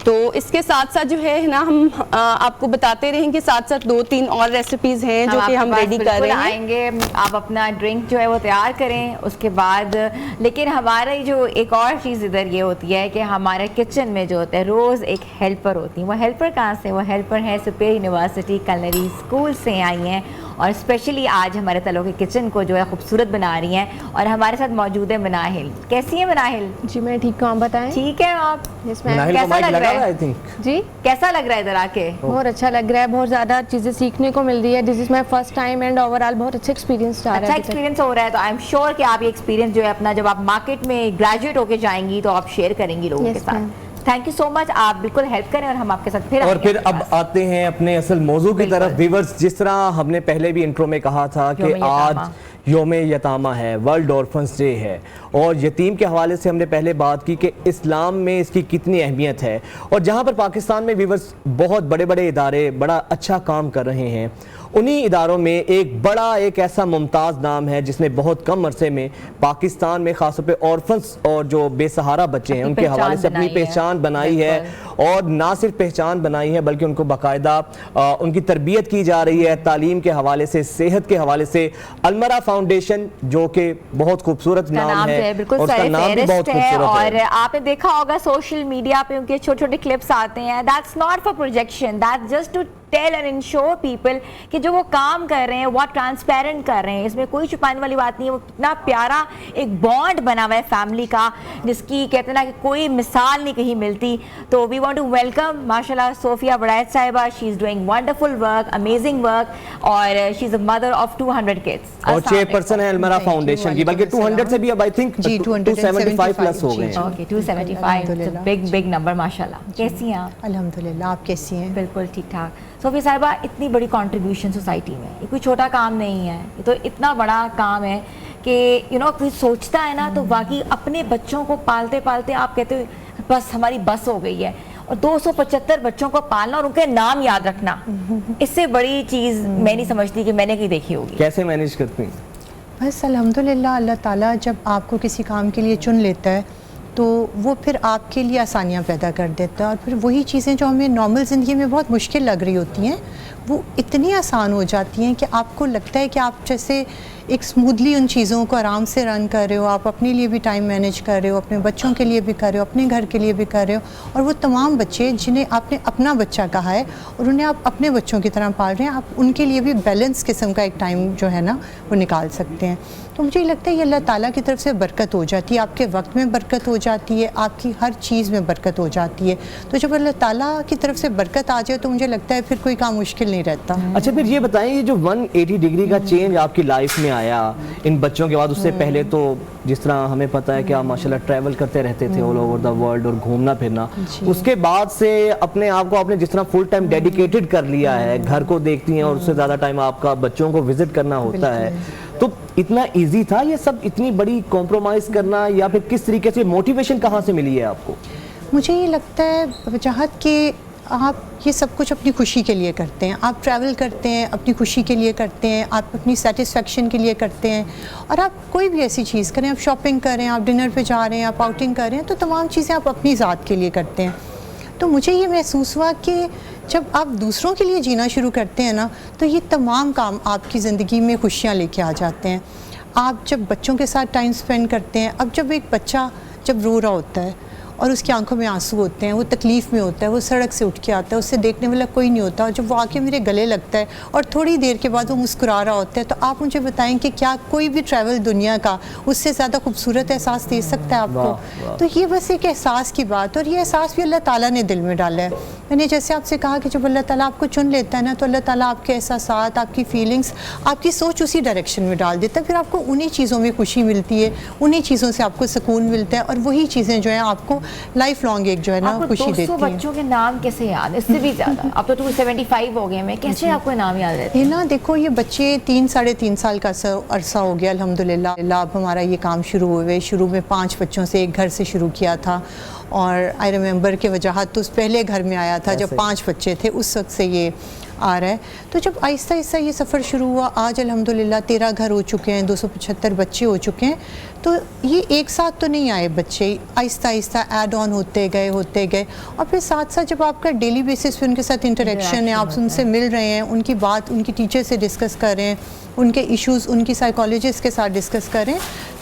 तो इसके साथ साथ जो है ना हम आपको बताते रहेंगे, साथ साथ 2-3 और रेसिपीज़ हैं जो कि हम रेडी कर रहे हैं। आएंगे, आप अपना ड्रिंक जो है वो तैयार करें उसके बाद। लेकिन हमारी जो एक और चीज़ इधर ये होती है कि हमारे किचन में जो होता है रोज़ एक हेल्पर होती है। वो हेल्पर कहाँ से? वो हेल्पर है सुपेरियर यूनिवर्सिटी कलनरी स्कूल से आई हैं और स्पेशली आज हमारे तलों के किचन को जो है खूबसूरत बना रही हैं। और हमारे साथ मौजूद है मनाहिल। कैसी है मनाहिल? जी मैं ठीक हूँ, आप बताएं। ठीक है आप? कैसा लग रहा है? जी कैसा लग रहा है इधर आके? बहुत अच्छा लग रहा है, बहुत ज़्यादा चीज़ें सीखने को मिल रही है। This is my first time and overall बहुत अच्छा एक्सपीरियंस जा रहा है। अच्छा एक्सपीरियंस हो रहा है, तो आई एम श्योर कि आप ये एक्सपीरियंस जो है अपना जब आप मार्केट में ग्रेजुएट होके जाएंगी तो आप शेयर करेंगी लोगों के साथ। थैंक यू सो मच, आप बिल्कुल हेल्प करें और हम आपके साथ फिर और फिर अब आते हैं अपने असल मौजू की तरफ। व्यूअर्स, जिस तरह हमने पहले भी इंट्रो में कहा था कि आज योम यतामा है, वर्ल्ड ऑर्फन्स डे है, और यतीम के हवाले से हमने पहले बात की कि इस्लाम में इसकी कितनी अहमियत है। और जहाँ पर पाकिस्तान में व्यूअर्स बहुत बड़े बड़े इदारे बड़ा अच्छा काम कर रहे हैं, उन्हीं इदारों में एक ऐसा मुमताज़ नाम है जिसने बहुत कम अरसे में पाकिस्तान में ख़ास तौर पे ऑर्फन्स और जो बेसहारा बच्चे हैं उनके हवाले से अपनी पहचान बनाई है। और ना सिर्फ पहचान बनाई है बल्कि उनको बाकायदा उनकी तरबियत की जा रही है, तालीम के हवाले से, सेहत के हवाले से। अलमरा फाउंडेशन जो कि बहुत खूबसूरत नाम है और उसका नाम भी बहुत खूबसूरत है। और आपने देखा होगा सोशल मीडिया पे उनके छोटे छोटे क्लिप्स आते हैं। That's not for projection, that's just to tell and ensure people कि जो वो काम कर रहे हैं वो ट्रांसपेरेंट कर रहे हैं, इसमें कोई छुपाने वाली बात नहीं है। वो कितना प्यारा एक बॉन्ड बना हुआ है फैमिली का, जिसकी कहते हैं ना कि कोई मिसाल नहीं कहीं मिलती। तो वी वांट टू वेलकम माशाल्लाह सोफिया बड़ैत sahiba. She is doing wonderful work, amazing work, और she is a mother of 200 kids और चेयरपर्सन है अलमरा फाउंडेशन की। बल्कि 200 से भी अब आई थिंक 275 प्लस हो गए। ओके 275 बिग नंबर माशाल्लाह। कैसी हैं आप? अल्हम्दुलिल्लाह, आप कैसी हैं? बिल्कुल ठीक ठाक। सोफिया साहिबा, इतनी बड़ी कंट्रीब्यूशन सोसाइटी में, ये कोई छोटा काम नहीं है, ये तो इतना बड़ा काम है कि कोई सोचता है ना तो वाकई अपने बच्चों को पालते पालते आप कहते हो बस हमारी बस हो गई है। और 275 बच्चों को पालना और उनके नाम याद रखना, इससे बड़ी चीज़ मैं नहीं समझती कि मैंने कहीं देखी होगी। कैसे मैनेज करती हैं? बस अल्हम्दुलिल्लाह, अल्लाह ताला जब आपको किसी काम के लिए चुन लेता है तो वो फिर आपके लिए आसानियाँ पैदा कर देता है। और फिर वही चीज़ें जो हमें नॉर्मल ज़िंदगी में बहुत मुश्किल लग रही होती हैं वो इतनी आसान हो जाती हैं कि आपको लगता है कि आप जैसे एक स्मूथली उन चीज़ों को आराम से रन कर रहे हो। आप अपने लिए भी टाइम मैनेज कर रहे हो, अपने बच्चों के लिए भी कर रहे हो, अपने घर के लिए भी कर रहे हो। और वो तमाम बच्चे जिन्हें आपने अपना बच्चा कहा है और उन्हें आप अपने बच्चों की तरह पाल रहे हैं, आप उनके लिए भी बैलेंस किस्म का एक टाइम जो है ना वो निकाल सकते हैं। तो मुझे लगता है ये अल्लाह ताला की तरफ से बरकत हो जाती है, आपके वक्त में बरकत हो जाती है, आपकी हर चीज़ में बरकत हो जाती है। तो जब अल्लाह ताला की तरफ से बरकत आ जाए तो मुझे लगता है फिर कोई काम मुश्किल नहीं रहता। अच्छा, फिर ये बताएं, ये जो 180 डिग्री का चेंज आपकी लाइफ में आया इन बच्चों के बाद, उससे पहले तो जिस तरह हमें पता है कि आप माशाल्लाह ट्रैवल करते रहते थे ऑल ओवर द वर्ल्ड और घूमना फिरना, उसके बाद से अपने आप को आपने जिस तरह फुल टाइम डेडिकेटेड कर लिया है, घर को देखती हैं और उससे ज़्यादा टाइम आपका बच्चों को विजिट करना होता है, तो इतना इजी था ये सब, इतनी बड़ी कॉम्प्रोमाइज़ करना, या फिर किस तरीके से मोटिवेशन कहाँ से मिली है आपको? मुझे ये लगता है वजाहत कि आप ये सब कुछ अपनी खुशी के लिए करते हैं। आप ट्रैवल करते हैं अपनी खुशी के लिए करते हैं, आप अपनी सेटिस्फेक्शन के लिए करते हैं। और आप कोई भी ऐसी चीज़ करें, आप शॉपिंग करें, आप डिनर पे जा रहे हैं, आप आउटिंग कर रहे हैं, तो तमाम चीज़ें आप अपनी ज़ात के लिए करते हैं। तो मुझे ये महसूस हुआ कि जब आप दूसरों के लिए जीना शुरू करते हैं ना तो ये तमाम काम आपकी ज़िंदगी में खुशियाँ लेके आ जाते हैं। आप जब बच्चों के साथ टाइम स्पेंड करते हैं, अब जब एक बच्चा जब रो रहा होता है और उसकी आंखों में आंसू होते हैं, वो तकलीफ़ में होता है, वो सड़क से उठ के आता है, उससे देखने वाला कोई नहीं होता, और जब वो आके मेरे गले लगता है और थोड़ी देर के बाद वो मुस्कुरा रहा होता है, तो आप मुझे बताएं कि क्या कोई भी ट्रैवल दुनिया का उससे ज़्यादा खूबसूरत एहसास दे सकता है आपको? तो ये बस एक एहसास की बात, और ये एहसास भी अल्लाह ताला ने दिल में डाला है। मैंने जैसे आपसे कहा कि जब अल्लाह ताला आपको चुन लेता है ना तो अल्लाह ताला आपके एहसासात, आपकी फीलिंग्स, आपकी सोच उसी डायरेक्शन में डाल देता है। फिर आपको उन्हीं चीज़ों में खुशी मिलती है, उन्हीं चीज़ों से आपको सुकून मिलता है, और वही चीज़ें जो है आपको लाइफ लॉन्ग एक जो है ना खुशी देती है। बच्चों के नाम कैसे याद? इससे भी ज़्यादा, अब तो 275 हो गए हैं, कैसे आपको नाम याद रहते हैं? ये ना देखो, ये बच्चे 3-3.5 साल का अरसा हो गया अल्हम्दुलिल्लाह। अब हमारा ये काम शुरू हुए, शुरू में 5 बच्चों से एक घर से शुरू किया था, اور آئی ریممبر کہ وجاہت تو اس پہلے گھر میں آیا تھا جب 5 بچے تھے، اس وقت سے یہ آ رہا ہے. تو جب آہستہ آہستہ یہ سفر شروع ہوا، آج الحمدللہ 13 گھر ہو چکے ہیں، 275 بچے ہو چکے ہیں. تو یہ ایک ساتھ تو نہیں آئے بچے، آہستہ آہستہ ایڈ آن ہوتے گئے اور پھر ساتھ ساتھ جب آپ کا ڈیلی بیسس پہ ان کے ساتھ انٹریکشن ہے، آپ ان سے مل رہے ہیں، ان کی بات ان کی ٹیچر سے ڈسکس کر رہے ہیں، ان کے ایشوز ان کی سائیکالوجسٹ کے ساتھ ڈسکس کریں،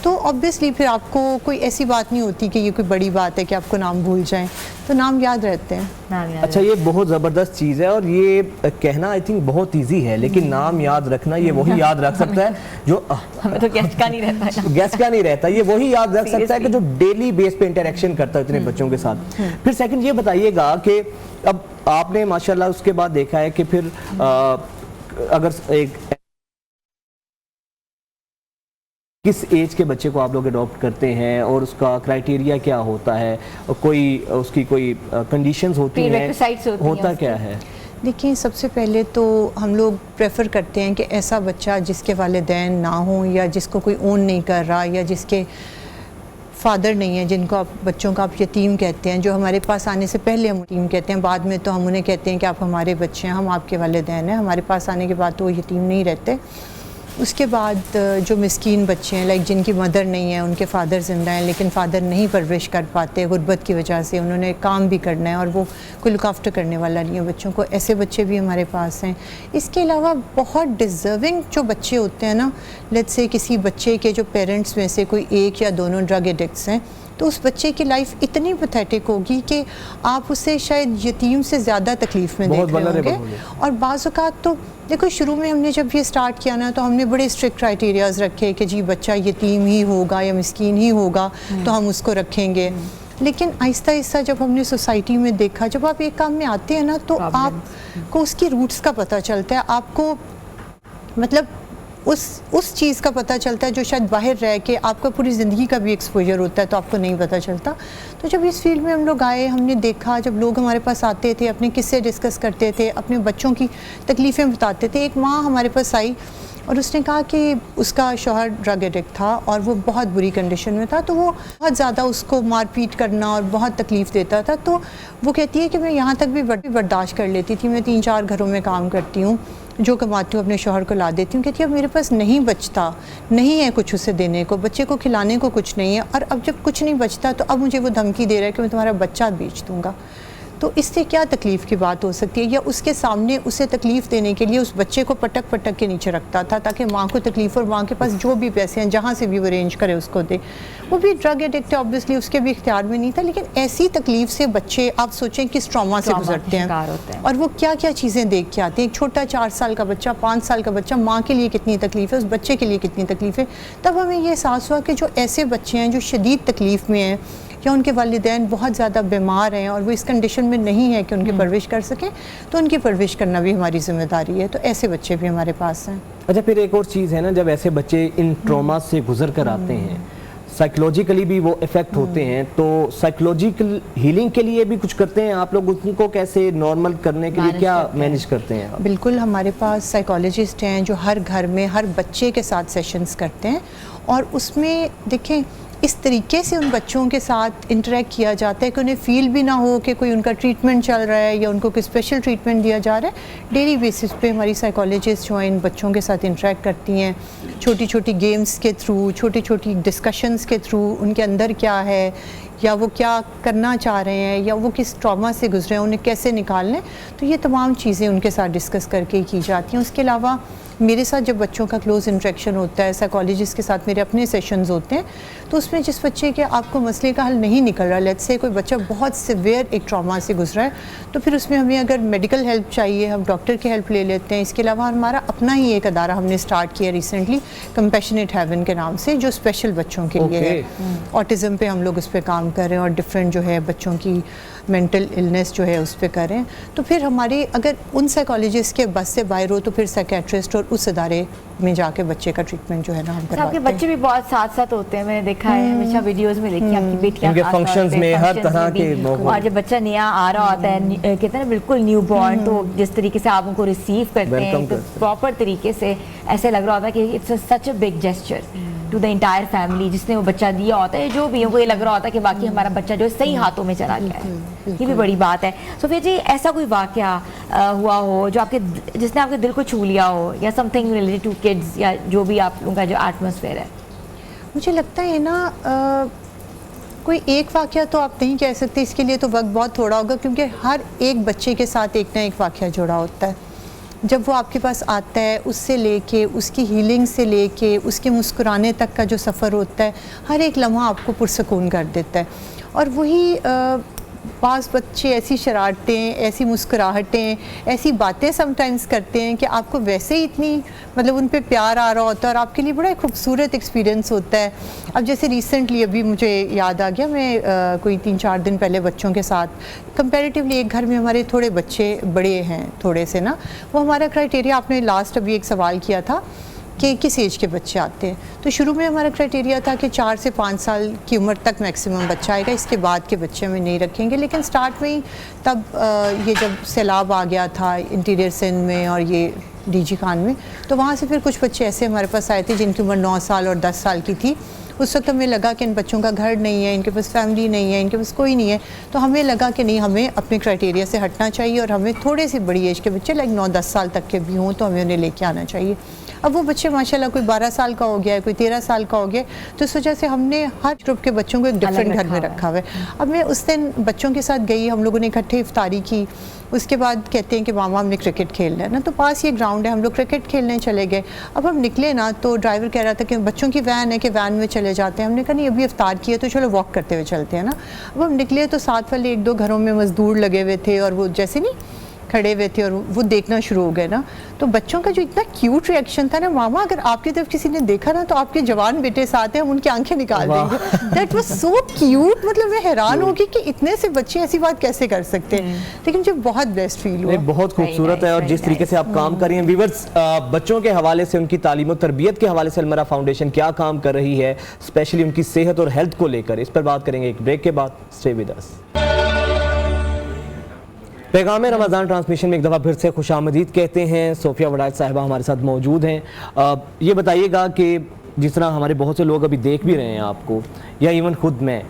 تو آبویسلی پھر آپ کو کوئی ایسی بات نہیں ہوتی کہ یہ کوئی بڑی بات ہے کہ آپ کو نام بھول جائیں، تو نام یاد رہتے ہیں. اچھا، یہ بہت زبردست چیز ہے، اور یہ کہنا آئی تھنک بہت ایزی ہے، لیکن نام یاد رکھنا یہ وہی یاد رکھ سکتا ہے جو ہمیں تو گیسٹ کا نہیں رہتا، گیسٹ کا نہیں رہتا، یہ وہی یاد رکھ سکتا ہے کہ جو ڈیلی بیس پہ انٹریکشن کرتا ہے اتنے بچوں کے ساتھ. پھر سیکنڈ یہ بتائیے گا کہ اب آپ نے ماشاءاللہ اس کے بعد دیکھا ہے کہ پھر اگر ایک کس ایج کے بچے کو آپ لوگ اڈاپٹ کرتے ہیں اور اس کا کرائٹیریا کیا ہوتا ہے، کوئی اس کی کوئی کنڈیشنز ہوتی ہیں، ہوتا کیا ہے؟ دیکھیں، سب سے پہلے تو ہم لوگ پریفر کرتے ہیں کہ ایسا بچہ جس کے والدین نہ ہوں، یا جس کو کوئی اون نہیں کر رہا، یا جس کے فادر نہیں ہیں، جن کو آپ بچوں کو آپ یتیم کہتے ہیں، جو ہمارے پاس آنے سے پہلے ہم یتیم کہتے ہیں، بعد میں تو ہم انہیں کہتے ہیں کہ آپ ہمارے بچے ہیں، ہم آپ کے والدین ہیں. ہمارے پاس آنے کے بعد تو وہ یتیم نہیں رہتے. اس کے بعد جو مسکین بچے ہیں، لائک جن کی مدر نہیں ہے، ان کے فادر زندہ ہیں لیکن فادر نہیں پرورش کر پاتے غربت کی وجہ سے، انہوں نے کام بھی کرنا ہے اور وہ کوئی لک آفٹر کرنے والا نہیں ہے بچوں کو، ایسے بچے بھی ہمارے پاس ہیں. اس کے علاوہ بہت ڈیزرونگ جو بچے ہوتے ہیں نا، لیٹس سے کسی بچے کے جو پیرنٹس میں سے کوئی ایک یا دونوں ڈرگ ایڈکٹس ہیں، تو اس بچے کی لائف اتنی پیتھیٹک ہوگی کہ آپ اسے شاید یتیم سے زیادہ تکلیف میں دیکھ رہے ہوں گے. اور بعض اوقات تو دیکھو، شروع میں ہم نے جب یہ سٹارٹ کیا نا، تو ہم نے بڑے اسٹرکٹ کرائٹیریاز رکھے کہ جی بچہ یتیم ہی ہوگا یا مسکین ہی ہوگا تو ہم اس کو رکھیں گے. لیکن آہستہ آہستہ جب ہم نے سوسائٹی میں دیکھا، جب آپ ایک کام میں آتے ہیں نا، تو آپ کو اس کی روٹس کا پتہ چلتا ہے، آپ کو مطلب اس چیز کا پتہ چلتا ہے جو شاید باہر رہ کے آپ کا پوری زندگی کا بھی ایکسپوجر ہوتا ہے تو آپ کو نہیں پتہ چلتا. تو جب اس فیلڈ میں ہم لوگ آئے، ہم نے دیکھا جب لوگ ہمارے پاس آتے تھے، اپنے قصے ڈسکس کرتے تھے، اپنے بچوں کی تکلیفیں بتاتے تھے. ایک ماں ہمارے پاس آئی اور اس نے کہا کہ اس کا شوہر ڈرگ ایڈکٹ تھا اور وہ بہت بری کنڈیشن میں تھا، تو وہ بہت زیادہ اس کو مار پیٹ کرنا اور بہت تکلیف دیتا تھا. تو وہ کہتی ہے کہ میں یہاں تک بھی برداشت کر لیتی تھی، میں 3-4 گھروں میں کام کرتی ہوں، جو کماتی ہوں اپنے شوہر کو لا دیتی ہوں. کہتی ہے اب میرے پاس نہیں بچتا، نہیں ہے کچھ اسے دینے کو، بچے کو کھلانے کو کچھ نہیں ہے، اور اب جب کچھ نہیں بچتا تو اب مجھے وہ دھمکی دے رہا ہے کہ میں تمہارا بچہ بیچ دوں گا. تو اس سے کیا تکلیف کی بات ہو سکتی ہے؟ یا اس کے سامنے اسے تکلیف دینے کے لیے اس بچے کو پٹک پٹک کے نیچے رکھتا تھا تاکہ ماں کو تکلیف، اور ماں کے پاس جو بھی پیسے ہیں جہاں سے بھی وہ ارینج کرے اس کو دے. وہ بھی ڈرگ ایڈکٹ ہے، آبویسلی اس کے بھی اختیار میں نہیں تھا، لیکن ایسی تکلیف سے بچے آپ سوچیں کس ٹراما سے گزرتے ہیں اور وہ کیا کیا چیزیں دیکھ کے آتے ہیں. ایک چھوٹا 4 سال کا بچہ، 5 سال کا بچہ، ماں کے لیے کتنی تکلیف ہے، اس بچے کے لیے کتنی تکلیف ہے. تب ہمیں یہ احساس ہوا کہ جو ایسے بچے ہیں جو شدید تکلیف میں ہیں، یا ان کے والدین بہت زیادہ بیمار ہیں اور وہ اس کنڈیشن میں نہیں ہے کہ ان کی پرورش کر سکیں، تو ان کی پرورش کرنا بھی ہماری ذمہ داری ہے. تو ایسے بچے بھی ہمارے پاس ہیں. اچھا، پھر ایک اور چیز ہے نا، جب ایسے بچے ان ٹراما سے گزر کر آتے ہیں، سائیکلوجیکلی بھی وہ افیکٹ ہوتے ہیں، تو سائیکلوجیکل ہیلنگ کے لیے بھی کچھ کرتے ہیں آپ لوگ؟ ان کو کیسے نارمل کرنے کے لیے کیا مینیج کرتے ہیں؟ بالکل، ہمارے پاس سائیکالوجسٹ ہیں جو ہر گھر میں ہر بچے کے ساتھ سیشنز کرتے ہیں، اور اس میں دیکھیں اس طریقے سے ان بچوں کے ساتھ انٹریکٹ کیا جاتا ہے کہ انہیں فیل بھی نہ ہو کہ کوئی ان کا ٹریٹمنٹ چل رہا ہے یا ان کو کوئی اسپیشل ٹریٹمنٹ دیا جا رہا ہے. ڈیلی بیسس پہ ہماری سائیکالوجسٹ جو ہیں ان بچوں کے ساتھ انٹریکٹ کرتی ہیں، چھوٹی چھوٹی گیمز کے تھرو، چھوٹی چھوٹی ڈسکشنز کے تھرو، ان کے اندر کیا ہے یا وہ کیا کرنا چاہ رہے ہیں یا وہ کس ٹراما سے گزرے ہیں، انہیں کیسے نکالنے. تو یہ تمام چیزیں ان کے ساتھ ڈسکس کر کے کی جاتی ہیں. اس کے علاوہ میرے ساتھ جب بچوں کا کلوز انٹریکشن ہوتا ہے، سائیکالوجسٹ کے ساتھ میرے اپنے سیشنز ہوتے ہیں، تو اس میں جس بچے کے آپ کو مسئلے کا حل نہیں نکل رہا، لیٹس سے کوئی بچہ بہت سیویئر ایک ٹراما سے گزرا ہے، تو پھر اس میں ہمیں اگر میڈیکل ہیلپ چاہیے ہم ڈاکٹر کی ہیلپ لے لیتے ہیں. اس کے علاوہ ہمارا اپنا ہی ایک ادارہ ہم نے اسٹارٹ کیا ریسنٹلی، کمپیشنیٹ ہیون کے نام سے، جو اسپیشل بچوں کے لیے ہے. آٹزم پہ ہم لوگ اس پہ کام کر رہے ہیں اور ڈفرینٹ جو ہے بچوں کی مینٹل النس جو ہے اس پہ کریں. تو پھر ہمارے اگر ان سائیکالوجسٹ کے بس سے باہر ہو تو پھر سائیکیٹرسٹ اور اس ادارے میں جا کے بچے کا ٹریٹمنٹ جو ہے نا ہم کرواتے ہیں. آپ کے بچے بھی بہت ساتھ ساتھ ہوتے ہیں، میں نے دیکھا ہے ہمیشہ ویڈیوز میں دیکھی آپ کی بیٹیاں ان کے فنکشنز میں ہر طرح کے، اور جب بچہ نیا آ رہا ہوتا ہے کہتے ہیں نا بالکل نیو بورن، تو جس طریقے سے آپ ان کو ریسیو کرتے ہیں پراپر طریقے سے، ایسے لگ رہا ہوتا ہے کہ it's such a big gesture to the entire family जिसने वो बच्चा दिया होता है, जो भी उनको ये लग रहा होता है कि बाकी हमारा बच्चा जो है सही हाथों में चला गया है, ये भी बड़ी बात है। सोफिया जी, ऐसा कोई वाकया हुआ हो जो आपके जिसने आपके दिल को छू लिया हो, या समथिंग रिलेटेड टू किड्स, या जो भी आप लोगों का जो एटमॉस्फेयर है? मुझे लगता है ना कोई एक वाकया तो आप नहीं कह सकते, इसके लिए तो वक्त बहुत थोड़ा होगा, क्योंकि हर एक बच्चे के साथ एक ना एक वाकया जुड़ा होता है। जब वो आपके पास आता है, उससे लेके उसकी हीलिंग से लेके उसके मुस्कुराने तक का जो सफ़र होता है, हर एक लम्हा आपको पुरसकून कर देता है। और वही पास बच्चे ऐसी शरारतें, ऐसी मुस्कुराहटें, ऐसी बातें समटाइम्स करते हैं कि आपको वैसे ही इतनी मतलब उन पे प्यार आ रहा होता है और आपके लिए बड़ा खूबसूरत एक्सपीरियंस होता है। अब जैसे रिसेंटली अभी मुझे याद आ गया, मैं कोई 3-4 दिन पहले बच्चों के साथ कंपैरेटिवली एक घर में हमारे थोड़े बच्चे बड़े हैं थोड़े से ना, वो हमारा क्राइटेरिया, आपने लास्ट अभी एक सवाल किया था कि किस एज के बच्चे आते हैं, तो शुरू में हमारा क्राइटेरिया था कि 4 से 5 साल की उम्र तक मैक्सिमम बच्चा आएगा, इसके बाद के बच्चे में नहीं रखेंगे। लेकिन स्टार्ट में ही तब ये जब सैलाब आ गया था इंटीरियर सिंध में और ये डीजी खान में, तो वहाँ से फिर कुछ बच्चे ऐसे हमारे पास आए थे जिनकी उम्र 9 साल और 10 साल की थी। उस वक्त हमें लगा कि इन बच्चों का घर नहीं है, इनके पास फैमिली नहीं है, इनके पास कोई नहीं है, तो हमें लगा कि नहीं, हमें अपने क्राइटेरिया से हटना चाहिए और हमें थोड़े सी बड़ी एज के बच्चे लाइक 9-10 साल तक के भी हों तो हमें उन्हें लेके आना चाहिए। अब वो बच्चे माशाल्लाह कोई 12 साल का हो गया है, कोई 13 साल का हो गया, तो इस वजह से हमने हर ग्रुप के बच्चों को एक डिफरेंट घर में रखा हुआ है। अब मैं उस दिन बच्चों के साथ गई, हम लोगों ने इकट्ठे इफ्तारी की, उसके बाद कहते हैं कि मामा हमने क्रिकेट खेलना है ना, तो पास ये ग्राउंड है, हम लोग क्रिकेट खेलने चले गए। अब हम निकले ना तो ड्राइवर कह रहा था कि बच्चों की वैन है कि वैन में चले जाते हैं। हमने कहा नहीं, अभी इफ्तार किया तो चलो वॉक करते हुए चलते हैं ना। अब हम निकले तो साथ वाले 1-2 घरों में मजदूर लगे हुए थे और वो जैसे नहीं खड़े हुए थे और वो देखना शुरू हो गए ना, तो बच्चों का जो इतना क्यूट रिएक्शन था ना, मामा अगर आपकी तरफ किसी ने देखा ना तो आपके जवान बेटे साथ हैं, हम उनकी आंखें निकाल देंगे। दैट वाज सो क्यूट, मतलब मैं हैरान हो गई कि इतने से बच्चे ऐसी बात कैसे कर सकते हैं, लेकिन मुझे बहुत बेस्ट फील हुआ। बहुत खूबसूरत है, और जिस तरीके से आप काम कर रही हैं व्यूअर्स, बच्चों के हवाले से, उनकी तालीम और तरबियत के हवाले से अलमरा फाउंडेशन क्या काम कर रही है, स्पेशली उनकी सेहत और हेल्थ को लेकर, इस पर बात करेंगे एक ब्रेक के बाद। Stay with us. पैगाम रमज़ान ट्रांसमिशन में एक दफ़ा फिर से खुशामदीद कहते हैं। सोफिया वड़ाइच साहिबा हमारे साथ मौजूद हैं। ये बताइएगा कि जिस तरह हमारे बहुत से लोग अभी देख भी रहे हैं आपको, या इवन खुद मैं,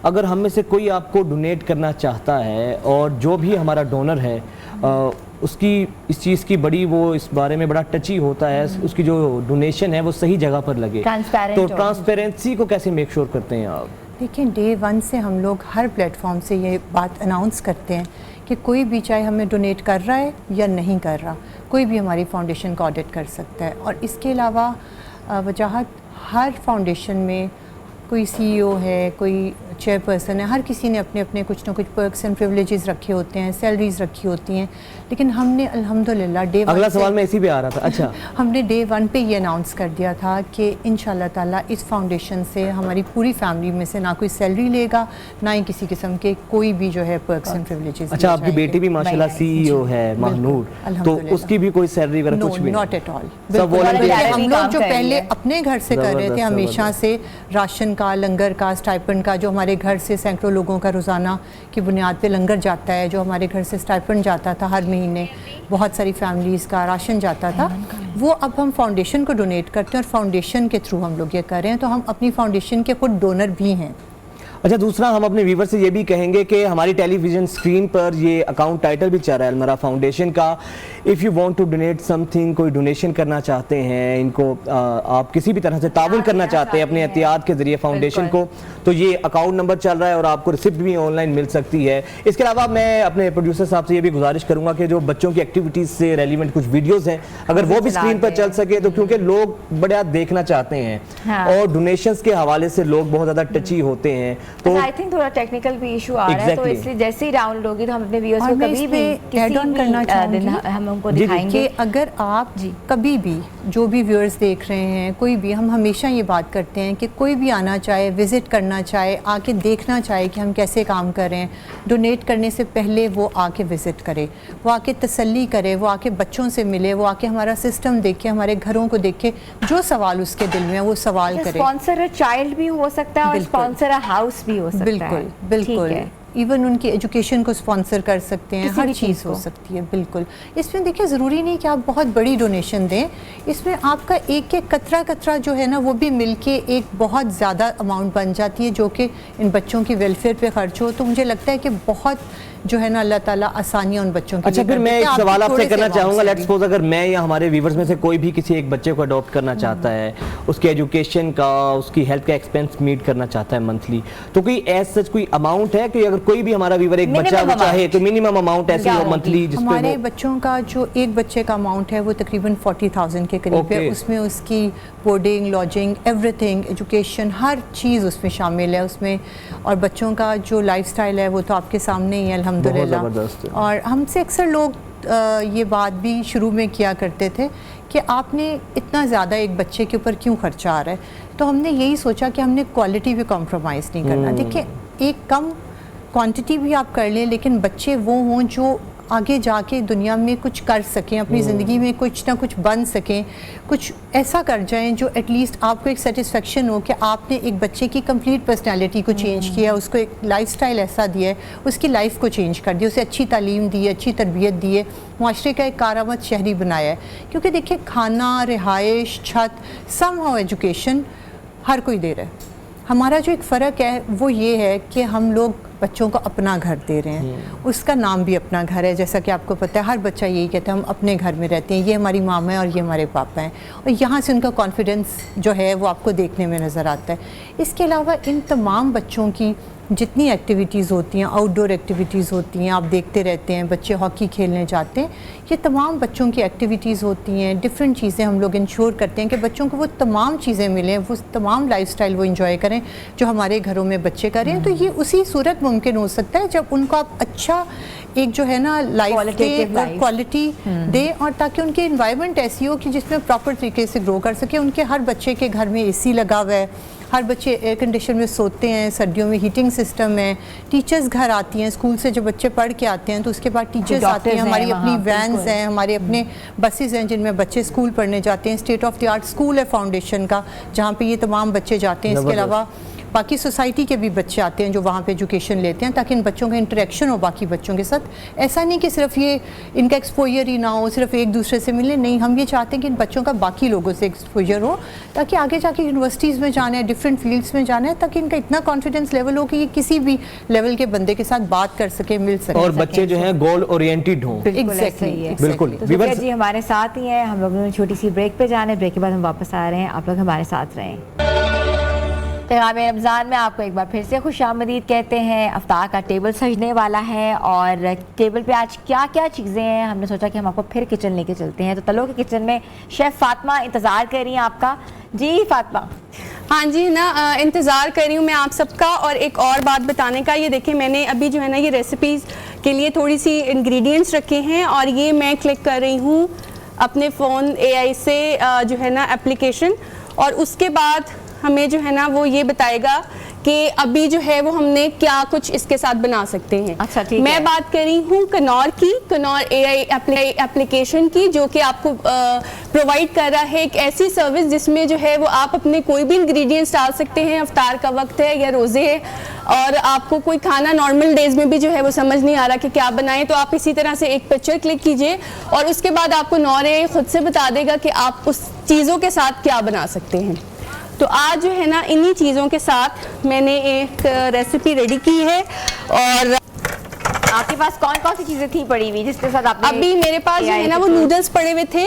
अगर हम में से कोई आपको डोनेट करना चाहता है और जो भी हमारा डोनर है उसकी इस चीज़ की बड़ी, वो इस बारे में बड़ा टची होता है, उसकी जो डोनेशन है वो सही जगह पर लगे, तो ट्रांसपेरेंसी को कैसे मेक श्योर करते हैं आप? देखिए, डे 1 से हम लोग हर प्लेटफॉर्म से ये बात अनाउंस करते हैं कि कोई भी चाहे हमें डोनेट कर रहा है या नहीं कर रहा, कोई भी हमारी फाउंडेशन को ऑडिट कर सकता है। और इसके अलावा वजाहत, हर फाउंडेशन में कोई CEO है, कोई चेयरपर्सन है, हर किसी ने अपने अपने कुछ ना कुछ पर्क्स एंड प्रिविलेजेस रखे होते हैं, सैलरीज रखी होती हैं, लेकिन हमने अल्हम्दुलिल्लाह डे 1 अगला सवाल मैं इसी पे आ रहा था। अच्छा, हमने डे 1 पे ये अनाउंस कर दिया था कि इंशाल्लाह ताला इस फाउंडेशन से हमारी पूरी फैमिली में से ना कोई सैलरी लेगा, ना ही किसी किस्म के कोई भी जो है पर्क्स एंड प्रिविलेजेस। अच्छा, आपकी बेटी भी माशाल्लाह CEO है, महनूर, तो उसकी भी कोई सैलरी वगैरह कुछ भी? Not at all. हम लोग जो पहले अपने घर से कर रहे थे हमेशा से, राशन का, लंगर का, स्टाइपेंड का, जो हमारे घर से सैकड़ों लोगों का रोज़ाना की बुनियाद पे लंगर जाता है, जो हमारे घर से स्टाइपेंड जाता था हर महीने, बहुत सारी फैमिलीज़ का राशन जाता था, वो अब हम फाउंडेशन को डोनेट करते हैं और फाउंडेशन के थ्रू हम लोग ये कर रहे हैं, तो हम अपनी फाउंडेशन के खुद डोनर भी हैं। अच्छा, दूसरा हम अपने व्यूवर से ये भी कहेंगे कि हमारी टेलीविज़न स्क्रीन पर ये अकाउंट टाइटल भी चल रहा है अलमरा फाउंडेशन का। If you want to donate something, कोई डोनेशन करना चाहते हैं, इनको आप किसी भी तरह से ताउन करना चाहते हैं अपने एहतियात के ज़रिए फाउंडेशन को, तो ये अकाउंट नंबर चल रहा है और आपको रिसिप्ट भी ऑनलाइन मिल सकती है। इसके अलावा मैं अपने प्रोड्यूसर साहब से ये भी गुजारिश करूँगा कि जो बच्चों की एक्टिविटीज़ से रेलिवेंट कुछ वीडियोज़ हैं, अगर वो भी स्क्रीन पर चल सके, तो क्योंकि लोग बड़ा देखना चाहते हैं और डोनेशंस के हवाले से लोग बहुत ज़्यादा टची होते हैं, तो आई थिंक थोड़ा टेक्निकल भी इशू आ रहा है, तो इसलिए जैसे ही डाउनलोड होगी तो हम अपने व्यूअर्स को कभी भी ऐड ऑन करना चाहूँगी, हम उनको दिखाएंगे कि अगर आप कभी भी जो भी व्यूअर्स देख रहे हैं, कोई भी, हम हमेशा ये बात करते हैं कि कोई भी आना चाहे, विज़िट करना चाहे, आके देखना चाहे कि हम कैसे काम कर रहे हैं, डोनेट करने से पहले वो आके विज़िट करे, वो आके तसल्ली करे, वो आके बच्चों से मिले, वो आके हमारा सिस्टम देखे, हमारे घरों को देखे, जो सवाल उसके दिल में है वो सवाल करे। स्पॉन्सर चाइल्ड भी हो सकता है और स्पॉन्सर हाउस भी हो सकता है। बिल्कुल बिल्कुल, ایون ان کی ایجوکیشن کو اسپانسر کر سکتے ہیں, ہر چیز ہو سکتی ہے. بالکل, اس میں دیکھیں ضروری نہیں کہ آپ بہت بڑی ڈونیشن دیں, اس میں آپ کا ایک ایک قطرہ قطرہ جو ہے نا وہ بھی مل کے ایک بہت زیادہ اماؤنٹ بن جاتی ہے جو کہ ان بچوں کی ویلفیئر پہ خرچ ہو. تو مجھے لگتا ہے کہ بہت جو ہے نا اللہ تعالیٰ آسانیاں ان بچوں کے. اچھا, پھر میں ایک سوال آپ سے کرنا چاہوں گا. لیٹس سپوز اگر میں یا ہمارے ویورز میں سے کوئی بھی کسی ایک بچے کو اڈاپٹ کرنا چاہتا ہے, اس کی ایجوکیشن کا, اس کی ہیلتھ کا ایکسپینس میٹ کرنا چاہتا ہے منتھلی, تو کوئی ایز سچ کوئی اماؤنٹ ہے کہ اگر کوئی بھی ہمارا ویور ایک بچہ وہ چاہے تو منیمم اماؤنٹ ایسی ہو منتھلی جس پہ ہمارے بچوں کا جو ایک بچے کا اماؤنٹ ہے وہ تقریباً 40,000 کے قریب ہے. اس میں اس کی بورڈنگ, لاڈجنگ, ایوری تھنگ, ایجوکیشن, ہر چیز اس میں شامل ہے اس میں. اور بچوں کا جو لائف سٹائل ہے وہ تو آپ کے سامنے ہی ہے الحمدللہ. اور ہم سے اکثر لوگ یہ بات بھی شروع میں کیا کرتے تھے کہ آپ نے اتنا زیادہ ایک بچے کے اوپر کیوں خرچہ آ رہا ہے, تو ہم نے یہی سوچا کہ ہم نے کوالٹی بھی کمپرومائز نہیں کرنا. دیکھیں, ایک کم کوانٹٹی بھی آپ کر لیں لیکن بچے وہ ہوں جو آگے جا کے دنیا میں کچھ کر سکیں, اپنی زندگی میں کچھ نہ کچھ بن سکیں, کچھ ایسا کر جائیں جو ایٹ لیسٹ آپ کو ایک سیٹسفیکشن ہو کہ آپ نے ایک بچے کی کمپلیٹ پرسنالٹی کو چینج کیا, اس کو ایک لائف سٹائل ایسا دیا ہے, اس کی لائف کو چینج کر دیا, اسے اچھی تعلیم دی ہے, اچھی تربیت دی ہے, معاشرے کا ایک کارآمد شہری بنایا ہے. کیونکہ دیکھیں, کھانا, رہائش, چھت, سم ہاؤ ایجوکیشن ہر کوئی دے رہا ہے. ہمارا جو ایک فرق ہے وہ یہ ہے کہ ہم لوگ بچوں کو اپنا گھر دے رہے ہیں. اس کا نام بھی اپنا گھر ہے, جیسا کہ آپ کو پتہ ہے ہر بچہ یہی کہتا ہے ہم اپنے گھر میں رہتے ہیں, یہ ہماری ماما ہے اور یہ ہمارے پاپا ہیں, اور یہاں سے ان کا کانفیڈنس جو ہے وہ آپ کو دیکھنے میں نظر آتا ہے. اس کے علاوہ ان تمام بچوں کی جتنی ایکٹیویٹیز ہوتی ہیں, آؤٹ ڈور ایکٹیویٹیز ہوتی ہیں, آپ دیکھتے رہتے ہیں بچے ہاکی کھیلنے جاتے ہیں, یہ تمام بچوں کی ایکٹیویٹیز ہوتی ہیں, ڈفرینٹ چیزیں ہم لوگ انشور کرتے ہیں کہ بچوں کو وہ تمام چیزیں ملیں, وہ تمام لائف سٹائل وہ انجوائے کریں جو ہمارے گھروں میں بچے کریں. تو یہ اسی صورت ممکن ہو سکتا ہے جب ان کو آپ اچھا ایک جو ہے نا لائف دے, کوالٹی دے, اور تاکہ ان کی انوائرمنٹ ایسی ہو کہ جس میں پراپر طریقے سے گرو کر سکے. ان کے ہر بچے کے گھر میں اے سی لگا ہوا ہے, ہر بچے ایئر کنڈیشن میں سوتے ہیں, سردیوں میں ہیٹنگ سسٹم ہے, ٹیچرز گھر آتی ہیں, اسکول سے جب بچے پڑھ کے آتے ہیں تو اس کے بعد ٹیچرز آتے ہیں, ہماری اپنی وینز ہیں, ہمارے اپنے بسیز ہیں جن میں بچے اسکول پڑھنے جاتے ہیں. State of the art school ہے فاؤنڈیشن کا جہاں پہ یہ تمام بچے جاتے ہیں. اس کے علاوہ باقی سوسائٹی کے بھی بچے آتے ہیں جو وہاں پہ ایجوکیشن لیتے ہیں تاکہ ان بچوں کا انٹریکشن ہو باقی بچوں کے ساتھ. ایسا نہیں کہ صرف یہ ان کا ایکسپوجر ہی نہ ہو, صرف ایک دوسرے سے ملے, نہیں, ہم یہ چاہتے ہیں کہ ان بچوں کا باقی لوگوں سے ایکسپوجر ہو تاکہ آگے جا کے یونیورسٹیز میں جانا ہے, ڈفرینٹ فیلڈس میں جانا ہے, تاکہ ان کا اتنا کانفیڈنس لیول ہو کہ یہ کسی بھی لیول کے بندے کے ساتھ بات کر سکے, مل سکے, اور بچے جو ہیں گول اورینٹڈ ہوں. بالکل. جی ہمارے ساتھ ہی ہیں, ہم لوگوں نے چھوٹی سی بریک پہ جانا ہے, بریک کے بعد ہم واپس آ رہے ہیں, آپ لوگ ہمارے ساتھ رہیں. پیغام رمضان میں آپ کو ایک بار پھر سے خوش آمدید کہتے ہیں. افطار کا ٹیبل سجنے والا ہے اور ٹیبل پہ آج کیا کیا چیزیں ہیں, ہم نے سوچا کہ ہم آپ کو پھر کچن لے کے چلتے ہیں. تو تلو کے کچن میں شیف فاطمہ انتظار کر رہی ہیں آپ کا. جی فاطمہ. ہاں جی نا, انتظار کر رہی ہوں میں آپ سب کا. اور ایک اور بات بتانے کا, یہ دیکھیں میں نے ابھی جو ہے نا یہ ریسیپیز کے لیے تھوڑی سی انگریڈینٹس رکھے ہیں, اور یہ میں کلک کر رہی ہوں اپنے فون AI سے جو ہے نا اپلیکیشن, اور اس کے بعد ہمیں جو ہے نا وہ یہ بتائے گا کہ ابھی جو ہے وہ ہم نے کیا کچھ اس کے ساتھ بنا سکتے ہیں. اچھا ٹھیک ہے. میں بات کر رہی ہوں کنور کی, کنور AI اپلیکیشن کی, جو کہ آپ کو پرووائڈ کر رہا ہے ایک ایسی سروس جس میں جو ہے وہ آپ اپنے کوئی بھی انگریڈینٹس ڈال سکتے ہیں. افطار کا وقت ہے یا روزے ہے اور آپ کو کوئی کھانا نارمل ڈیز میں بھی جو ہے وہ سمجھ نہیں آ رہا کہ کیا بنائیں, تو آپ اسی طرح سے ایک پکچر کلک کیجئے اور اس کے بعد آپ کو نور AI خود سے بتا دے گا کہ آپ اس چیزوں کے ساتھ کیا بنا سکتے ہیں. تو آج جو ہے نا انہی چیزوں کے ساتھ میں نے ایک ریسیپی ریڈی کی ہے. اور آپ کے پاس کون کون سی چیزیں تھیں پڑی ہوئی جس کے ساتھ آپ نے؟ ابھی میرے پاس جو ہے نا وہ نوڈلز پڑے ہوئے تھے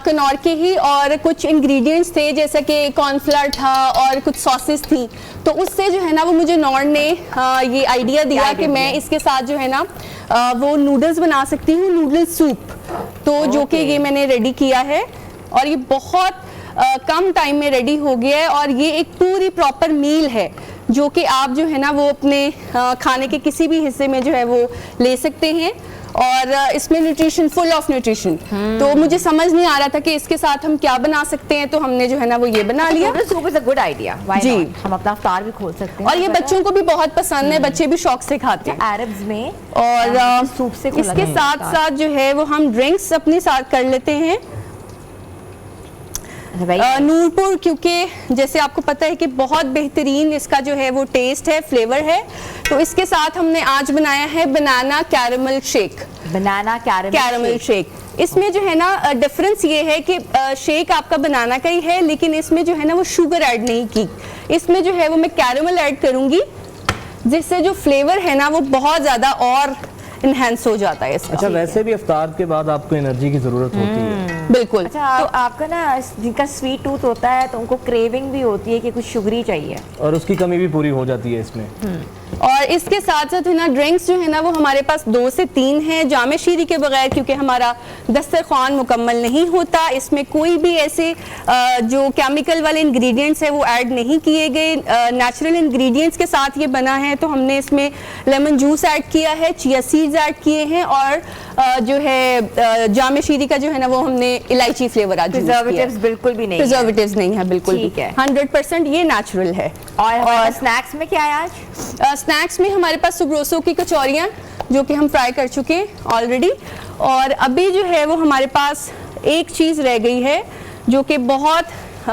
کنور کے ہی, اور کچھ انگریڈینٹس تھے جیسا کہ کارن فلاور تھا اور کچھ ساسز تھیں. تو اس سے جو ہے نا وہ مجھے نور نے یہ آئیڈیا دیا کہ میں اس کے ساتھ جو ہے نا وہ نوڈلز بنا سکتی ہوں, نوڈل سوپ. تو جو کہ یہ میں نے ریڈی کیا ہے اور یہ بہت کم ٹائم میں ریڈی ہو گیا ہے, اور یہ ایک پوری پراپر میل ہے جو کہ آپ جو ہے نا وہ اپنے کھانے کے کسی بھی حصے میں جو ہے وہ لے سکتے ہیں, اور اس میں نیوٹریشن, فل آف نیوٹریشن. تو مجھے سمجھ نہیں آ رہا تھا کہ اس کے ساتھ ہم کیا بنا سکتے ہیں, تو ہم نے جو ہے نا وہ یہ بنا لیا. گڈ آئیڈیا جی, ہم اپنا افطار بھی کھول سکتے ہیں, اور یہ بچوں کو بھی بہت پسند ہے, بچے بھی شوق سے کھاتے ہیں عربز میں. اور سوپ سے اس کے ساتھ ساتھ جو ہے وہ ہم ڈرنکس اپنے ساتھ کر لیتے ہیں. نورپور کیونکہ جیسے آپ کو پتہ ہے کہ بہت بہترین اس کا جو ہے وہ ٹیسٹ ہے, فلیور ہے, تو اس کے ساتھ ہم نے آج بنایا ہے بنانا کیرمل شیک. بنانا کیرمل شیک. اس میں جو ہے نا ڈفرنس یہ ہے کہ شیک آپ کا بنانا کا ہی ہے, لیکن اس میں جو ہے نا وہ شوگر ایڈ نہیں کی, اس میں جو ہے وہ میں کیرمل ایڈ کروں گی, جس سے جو فلیور ہے نا وہ بہت زیادہ اور انہینس ہو جاتا ہے اس کا. اچھا ویسے بھی افطار کے بعد آپ کو انرجی کی ضرورت ہوتی ہے. بالکل. اچھا تو آپ کا نا جن کا سویٹ ٹوتھ ہوتا ہے تو ان کو کریونگ بھی ہوتی ہے کہ کچھ شگری چاہیے, اور اس کی کمی بھی پوری ہو جاتی ہے اس میں. اور اس کے ساتھ ساتھ ہے نا ڈرنکس جو ہے نا وہ ہمارے پاس 2 سے 3 ہیں جامع شیری کے بغیر, کیونکہ ہمارا دسترخوان مکمل نہیں ہوتا, اس میں کوئی بھی ایسے جو کیمیکل والے انگریڈینٹس ہیں وہ ایڈ نہیں کیے گئے, نیچرل انگریڈینٹس کے ساتھ یہ بنا ہے. تو ہم نے اس میں لیمن جوس ایڈ کیا ہے, چیا سیڈز ایڈ کیے ہیں, اور جو ہے جامع شیری کا جو ہے نا وہ ہم نے الائچی فلیور ایڈ کیا ہے. پریزرویٹیوز بالکل بھی نہیں, پریزرویٹیوز نہیں ہے, بالکل 100% یہ نیچرل ہے. اور اسنیکس میں کیا ہے آج؟ اسنیکس میں ہمارے پاس سبروسو کی کچوریاں جو کہ ہم فرائی کر چکے ہیں آلریڈی, اور ابھی جو ہے وہ ہمارے پاس ایک چیز رہ گئی ہے جو کہ بہت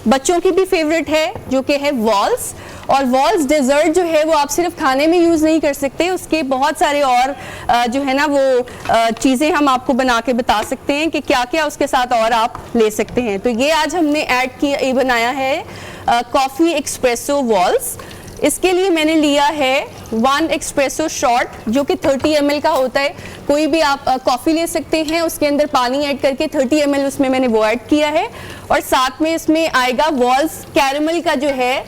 بچوں کی بھی فیوریٹ ہے, جو کہ ہے والس. اور والس ڈیزرٹ جو ہے وہ آپ صرف کھانے میں یوز نہیں کر سکتے, اس کے بہت سارے اور جو ہے نا وہ چیزیں ہم آپ کو بنا کے بتا سکتے ہیں کہ کیا کیا اس کے ساتھ اور آپ لے سکتے ہیں. تو یہ آج ہم نے ایڈ کیا, یہ بنایا ہے کافی ایکسپریسو والس. اس کے لیے میں نے لیا ہے 1 ایکسپریسو شاٹ جو کہ 30 ml کا ہوتا ہے. کوئی بھی آپ کافی لے سکتے ہیں, اس کے اندر پانی ایڈ کر کے 30 ml اس میں نے وہ ایڈ کیا ہے, اور ساتھ میں اس میں آئے گا والس کیرمل کا جو ہے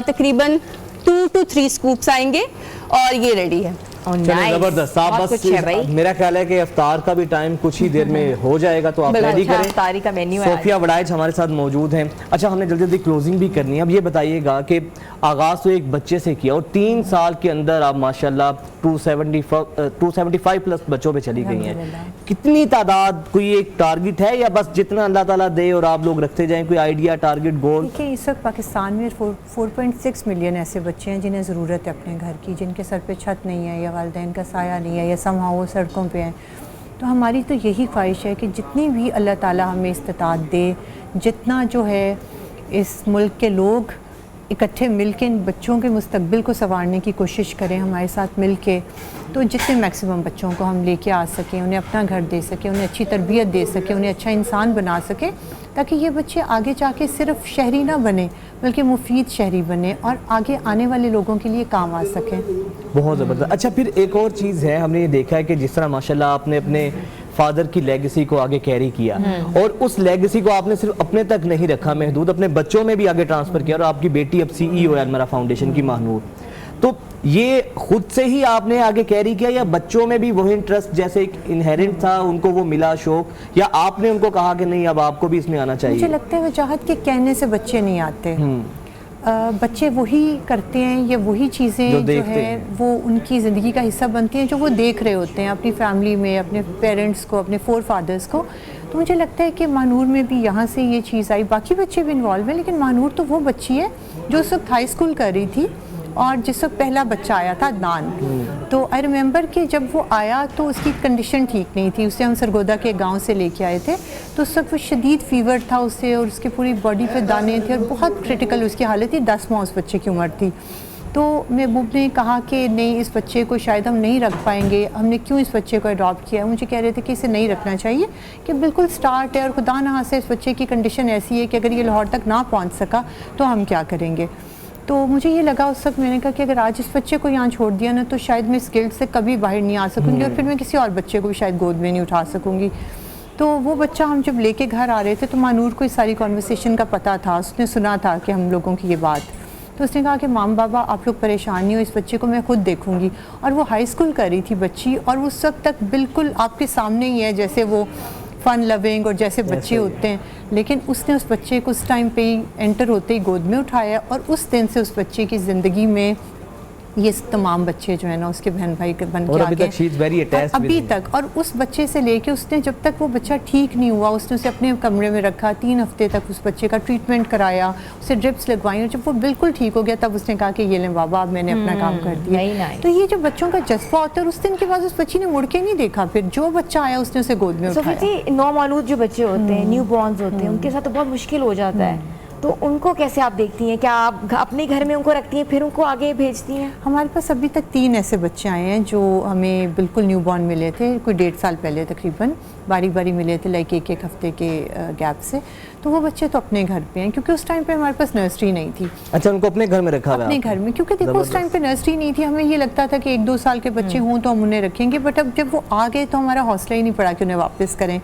تقریباً 2 to 3 اسکوپس آئیں گے, اور یہ ریڈی ہے. زبردست. آپ بس میرا خیال ہے کہ افطار کا بھی ٹائم کچھ ہی دیر میں ہو جائے گا, تو آپ ریڈی کریں. افطاری کا مینیو صوفیہ وڈائچ ہمارے ساتھ موجود ہیں. اچھا ہم نے جلدی جلدی کلوزنگ بھی کرنی ہے. اب یہ بتائیے گا کہ آغاز تو ایک بچے سے کیا, اور 3 سال کے اندر آپ ماشاءاللہ 275 پلس بچوں پہ چلی گئی ہیں. کتنی تعداد, کوئی ایک ٹارگٹ ہے یا بس جتنا اللہ تعالیٰ دے اور آپ لوگ رکھتے جائیں, کوئی آئیڈیا ٹارگٹ گول؟ دیکھیں اس وقت پاکستان میں 4.6 ملین ایسے بچے ہیں جنہیں ضرورت ہے اپنے گھر کی, جن کے سر پہ چھت نہیں ہے یا والدین کا سایہ نہیں ہے یا سمہاؤ وہ سڑکوں پہ ہیں. تو ہماری تو یہی خواہش ہے کہ جتنی بھی اللہ تعالیٰ ہمیں استطاعت دے, جتنا جو ہے اس ملک کے لوگ اکٹھے مل کے ان بچوں کے مستقبل کو سنوارنے کی کوشش کریں ہمارے ساتھ مل کے, تو جتنے میکسیمم بچوں کو ہم لے کے آ سکیں, انہیں اپنا گھر دے سکیں, انہیں اچھی تربیت دے سکیں, انہیں اچھا انسان بنا سکیں, تاکہ یہ بچے آگے جا کے صرف شہری نہ بنے بلکہ مفید شہری بنے اور آگے آنے والے لوگوں کے لیے کام آ سکیں. بہت زبردست. اچھا پھر ایک اور چیز ہے, ہم نے یہ دیکھا ہے کہ جس طرح ماشاءاللہ آپ نے اپنے فادر کی لیگیسی کو آگے کیری کیا, اور اس لیگیسی کو آپ نے صرف اپنے تک نہیں رکھا محدود, اپنے بچوں میں بھی آگے ٹرانسفر کیا, اور آپ کی بیٹی اب CEO ہے المرا فاؤنڈیشن کی ماہنور. تو یہ خود سے ہی آپ نے آگے کیری کیا یا بچوں میں بھی وہی انٹرسٹ جیسے ایک انہیرنٹ تھا, ان کو وہ ملا شوق, یا آپ نے ان کو کہا کہ نہیں اب آپ کو بھی اس میں آنا چاہیے؟ مجھے لگتا ہے وجاہت کے کہنے سے بچے نہیں آتے, بچے وہی کرتے ہیں یا وہی چیزیں جو ہے وہ ان کی زندگی کا حصہ بنتی ہیں جو وہ دیکھ رہے ہوتے ہیں اپنی فیملی میں, اپنے پیرنٹس کو, اپنے فور فادرز کو. تو مجھے لگتا ہے کہ ماہنور میں بھی یہاں سے یہ چیز آئی. باقی بچے بھی انوالو ہیں, لیکن ماہنور تو وہ بچی ہے جو اس وقت ہائی اسکول کر رہی تھی, اور جس وقت پہلا بچہ آیا تھا عدنان. تو آئی ریممبر کہ جب وہ آیا تو اس کی کنڈیشن ٹھیک نہیں تھی, اسے ہم سرگودا کے گاؤں سے لے کے آئے تھے, تو اس وقت وہ شدید فیور تھا اسے, اور اس کے پوری باڈی پہ دانے تھے اور بہت کرٹیکل اس کی حالت تھی. 10 ماہ اس بچے کی عمر تھی. تو محبوب نے کہا کہ نہیں اس بچے کو شاید ہم نہیں رکھ پائیں گے, ہم نے کیوں اس بچے کو اڈاپٹ کیا ہے. مجھے کہہ رہے تھے کہ اسے نہیں رکھنا چاہیے, کہ بالکل سٹارٹ ہے, اور خدا نہ سے اس بچے کی کنڈیشن ایسی ہے کہ اگر یہ لاہور تک نہ پہنچ سکا تو ہم کیا کریں گے. تو مجھے یہ لگا اس وقت, میں نے کہا کہ اگر آج اس بچے کو یہاں چھوڑ دیا نا تو شاید میں اس گلٹ سے کبھی باہر نہیں آ سکوں گی, اور پھر میں کسی اور بچے کو بھی شاید گود میں نہیں اٹھا سکوں گی. تو وہ بچہ ہم جب لے کے گھر آ رہے تھے تو مانور کو اس ساری کانورسیشن کا پتہ تھا, اس نے سنا تھا کہ ہم لوگوں کی یہ بات. تو اس نے کہا کہ مام بابا آپ لوگ پریشان نہیں ہو, اس بچے کو میں خود دیکھوں گی. اور وہ ہائی اسکول کر رہی تھی بچی, اور اس وقت تک بالکل آپ کے سامنے ہی ہے جیسے وہ فن لونگ اور جیسے بچے ہوتے ہیں, لیکن اس نے اس بچے کو اس ٹائم پہ ہی انٹر ہوتے ہی گود میں اٹھایا, اور اس دن سے اس بچے کی زندگی میں ये तमाम बच्चे जो है ना उसके बहन भाई बन और के अभी आगे तक she is very attached अभी with him. तक, और उस बच्चे से लेके उसने जब तक वो बच्चा ठीक नहीं हुआ उसने उसे अपने कमरे में रखा, 3 हफ्ते तक उस बच्चे का ट्रीटमेंट कराया, उसे ड्रिप्स लगवाई, और जब वो बिल्कुल ठीक हो गया तब उसने कहा कि ये लें बाबा अब मैंने अपना काम कर very दिया। nice. तो ये जो बच्चों का जज्बा होता है, उस दिन के बाद उस बच्ची ने मुड़ के नहीं देखा, फिर जो बच्चा आया उसने उसे गोद में सोफी उठाया। जी, नौमौलूद जो बच्चे होते हैं, न्यू बॉर्न्स होते हैं, उनके साथ तो बहुत मुश्किल हो जाता है, तो उनको कैसे आप देखती हैं? क्या आप अपने घर में उनको रखती हैं फिर उनको आगे भेजती हैं? हमारे पास अभी तक 3 ऐसे बच्चे आए हैं जो हमें बिल्कुल न्यू बॉर्न मिले थे, कोई 1.5 साल पहले तकरीबन, बारी बारी मिले थे, लाइक 1-1 हफ्ते के गैप से। तो वो बच्चे तो अपने घर पे हैं, क्योंकि उस टाइम पे हमारे पास नर्सरी नहीं थी। अच्छा, उनको अपने घर में रखा हुआ है अपने आपने? घर में, क्योंकि देखो उस टाइम पे नर्सरी नहीं थी, हमें ये लगता था कि 1-2 साल के बच्चे हों तो हम उन्हें रखेंगे, बट अब जब वो आ गए तो हमारा हौसला ही नहीं पड़ा कि उन्हें वापस करें,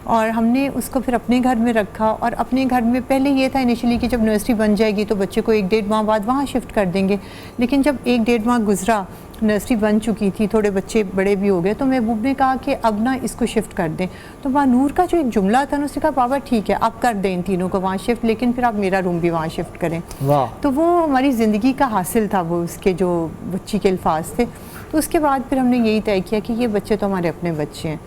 और हमने उसको फिर अपने घर में रखा। और अपने घर में पहले ये था इनिशियली कि जब नर्सरी बन जाएगी तो बच्चे को 1-1.5 माह बाद वहाँ शिफ्ट कर देंगे, लेकिन जब 1-1.5 माह गुजरा, नर्सरी बन चुकी थी, थोड़े बच्चे बड़े भी हो गए, तो महबूब ने कहा कि अब ना इसको शिफ्ट कर दें। तो मानूर का जो एक जुमला था ना, उसने कहा बाबा ठीक है आप कर दें इन तीनों को वहाँ शिफ्ट, लेकिन फिर आप मेरा रूम भी वहाँ शिफ्ट करें। वाह। तो वो हमारी ज़िंदगी का हासिल था, वो उसके जो बच्ची के अल्फाज थे। तो उसके बाद फिर हमने यही तय किया कि ये बच्चे तो हमारे अपने बच्चे हैं,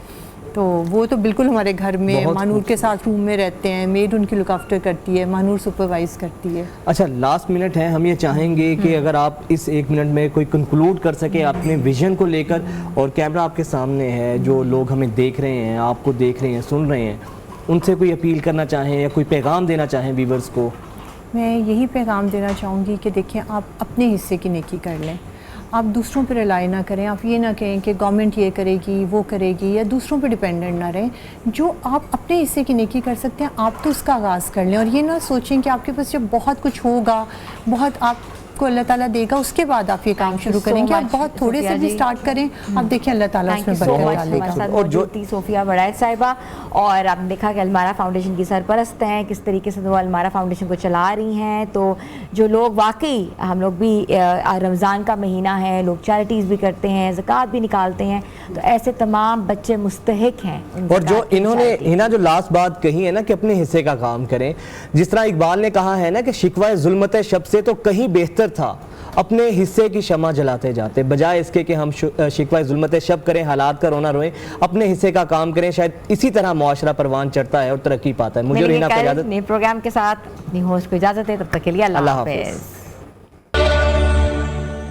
तो वो तो बिल्कुल हमारे घर में बहुत मानूर के साथ रूम में रहते हैं, मेड उनकी लुक आफ्टर करती है, मानूर सुपरवाइज करती है। अच्छा, लास्ट मिनट है, हम ये चाहेंगे कि अगर आप इस 1 मिनट में कोई कंक्लूड कर सके अपने विजन को लेकर, और कैमरा आपके सामने है, जो लोग हमें देख रहे हैं, आपको देख रहे हैं, सुन रहे हैं, उनसे कोई अपील करना चाहें या कोई पैगाम देना चाहें व्यूअर्स को? मैं यही पैगाम देना चाहूँगी कि देखिए आप अपने हिस्से की नेकी कर लें, आप दूसरों पर रिलाई ना करें, आप ये ना कहें कि गवर्नमेंट ये करेगी वो करेगी, या दूसरों पर डिपेंडेंट ना रहें। जो आप अपने हिस्से की नेकी कर सकते हैं आप तो उसका आगाज़ कर लें, और ये ना सोचें कि आपके पास जब बहुत कुछ होगा, बहुत आपको अल्लाह ताला देगा, उसके बाद आप ये काम शुरू करेंगे। आप बहुत थोड़े से भी स्टार्ट करें, आप देखिए अल्लाह ताला उसमें बरकत डालेगा। और जो सोफिया बड़ाइत साहिबा, और आपने देखा कि अलमारा फाउंडेशन की सरपरस्त हैं, किस तरीके से वो अलमारा फाउंडेशन को चला रही हैं। तो जो लोग वाकई, हम लोग भी रमज़ान का महीना है, लोग चैरिटीज़ भी करते हैं, ज़कात भी निकालते हैं, तो ऐसे तमाम बच्चे मुस्तहिक हैं। और जो इन्होंने हिना जो लास्ट बात कही है ना कि अपने हिस्से का काम करें, जिस तरह इकबाल ने कहा है ना कि शिकवा ज़ुल्मत शब से तो कहीं बेहतर था अपने हिस्से की शमा जलाते जाते, बजाय इसके कि हम शिकवा ज़ुल्मत शब करें, हालात का रोना रोएं, अपने हिस्से का काम करें। शायद इसी तरह मुआशरा परवान चढ़ता है और तरक्की पाता है। मुझे और हिना को इजाज़त, नए प्रोग्राम के साथ अपनी होस्ट को इजाज़त है, तब तक के लिए अल्लाह हाफ़िज़।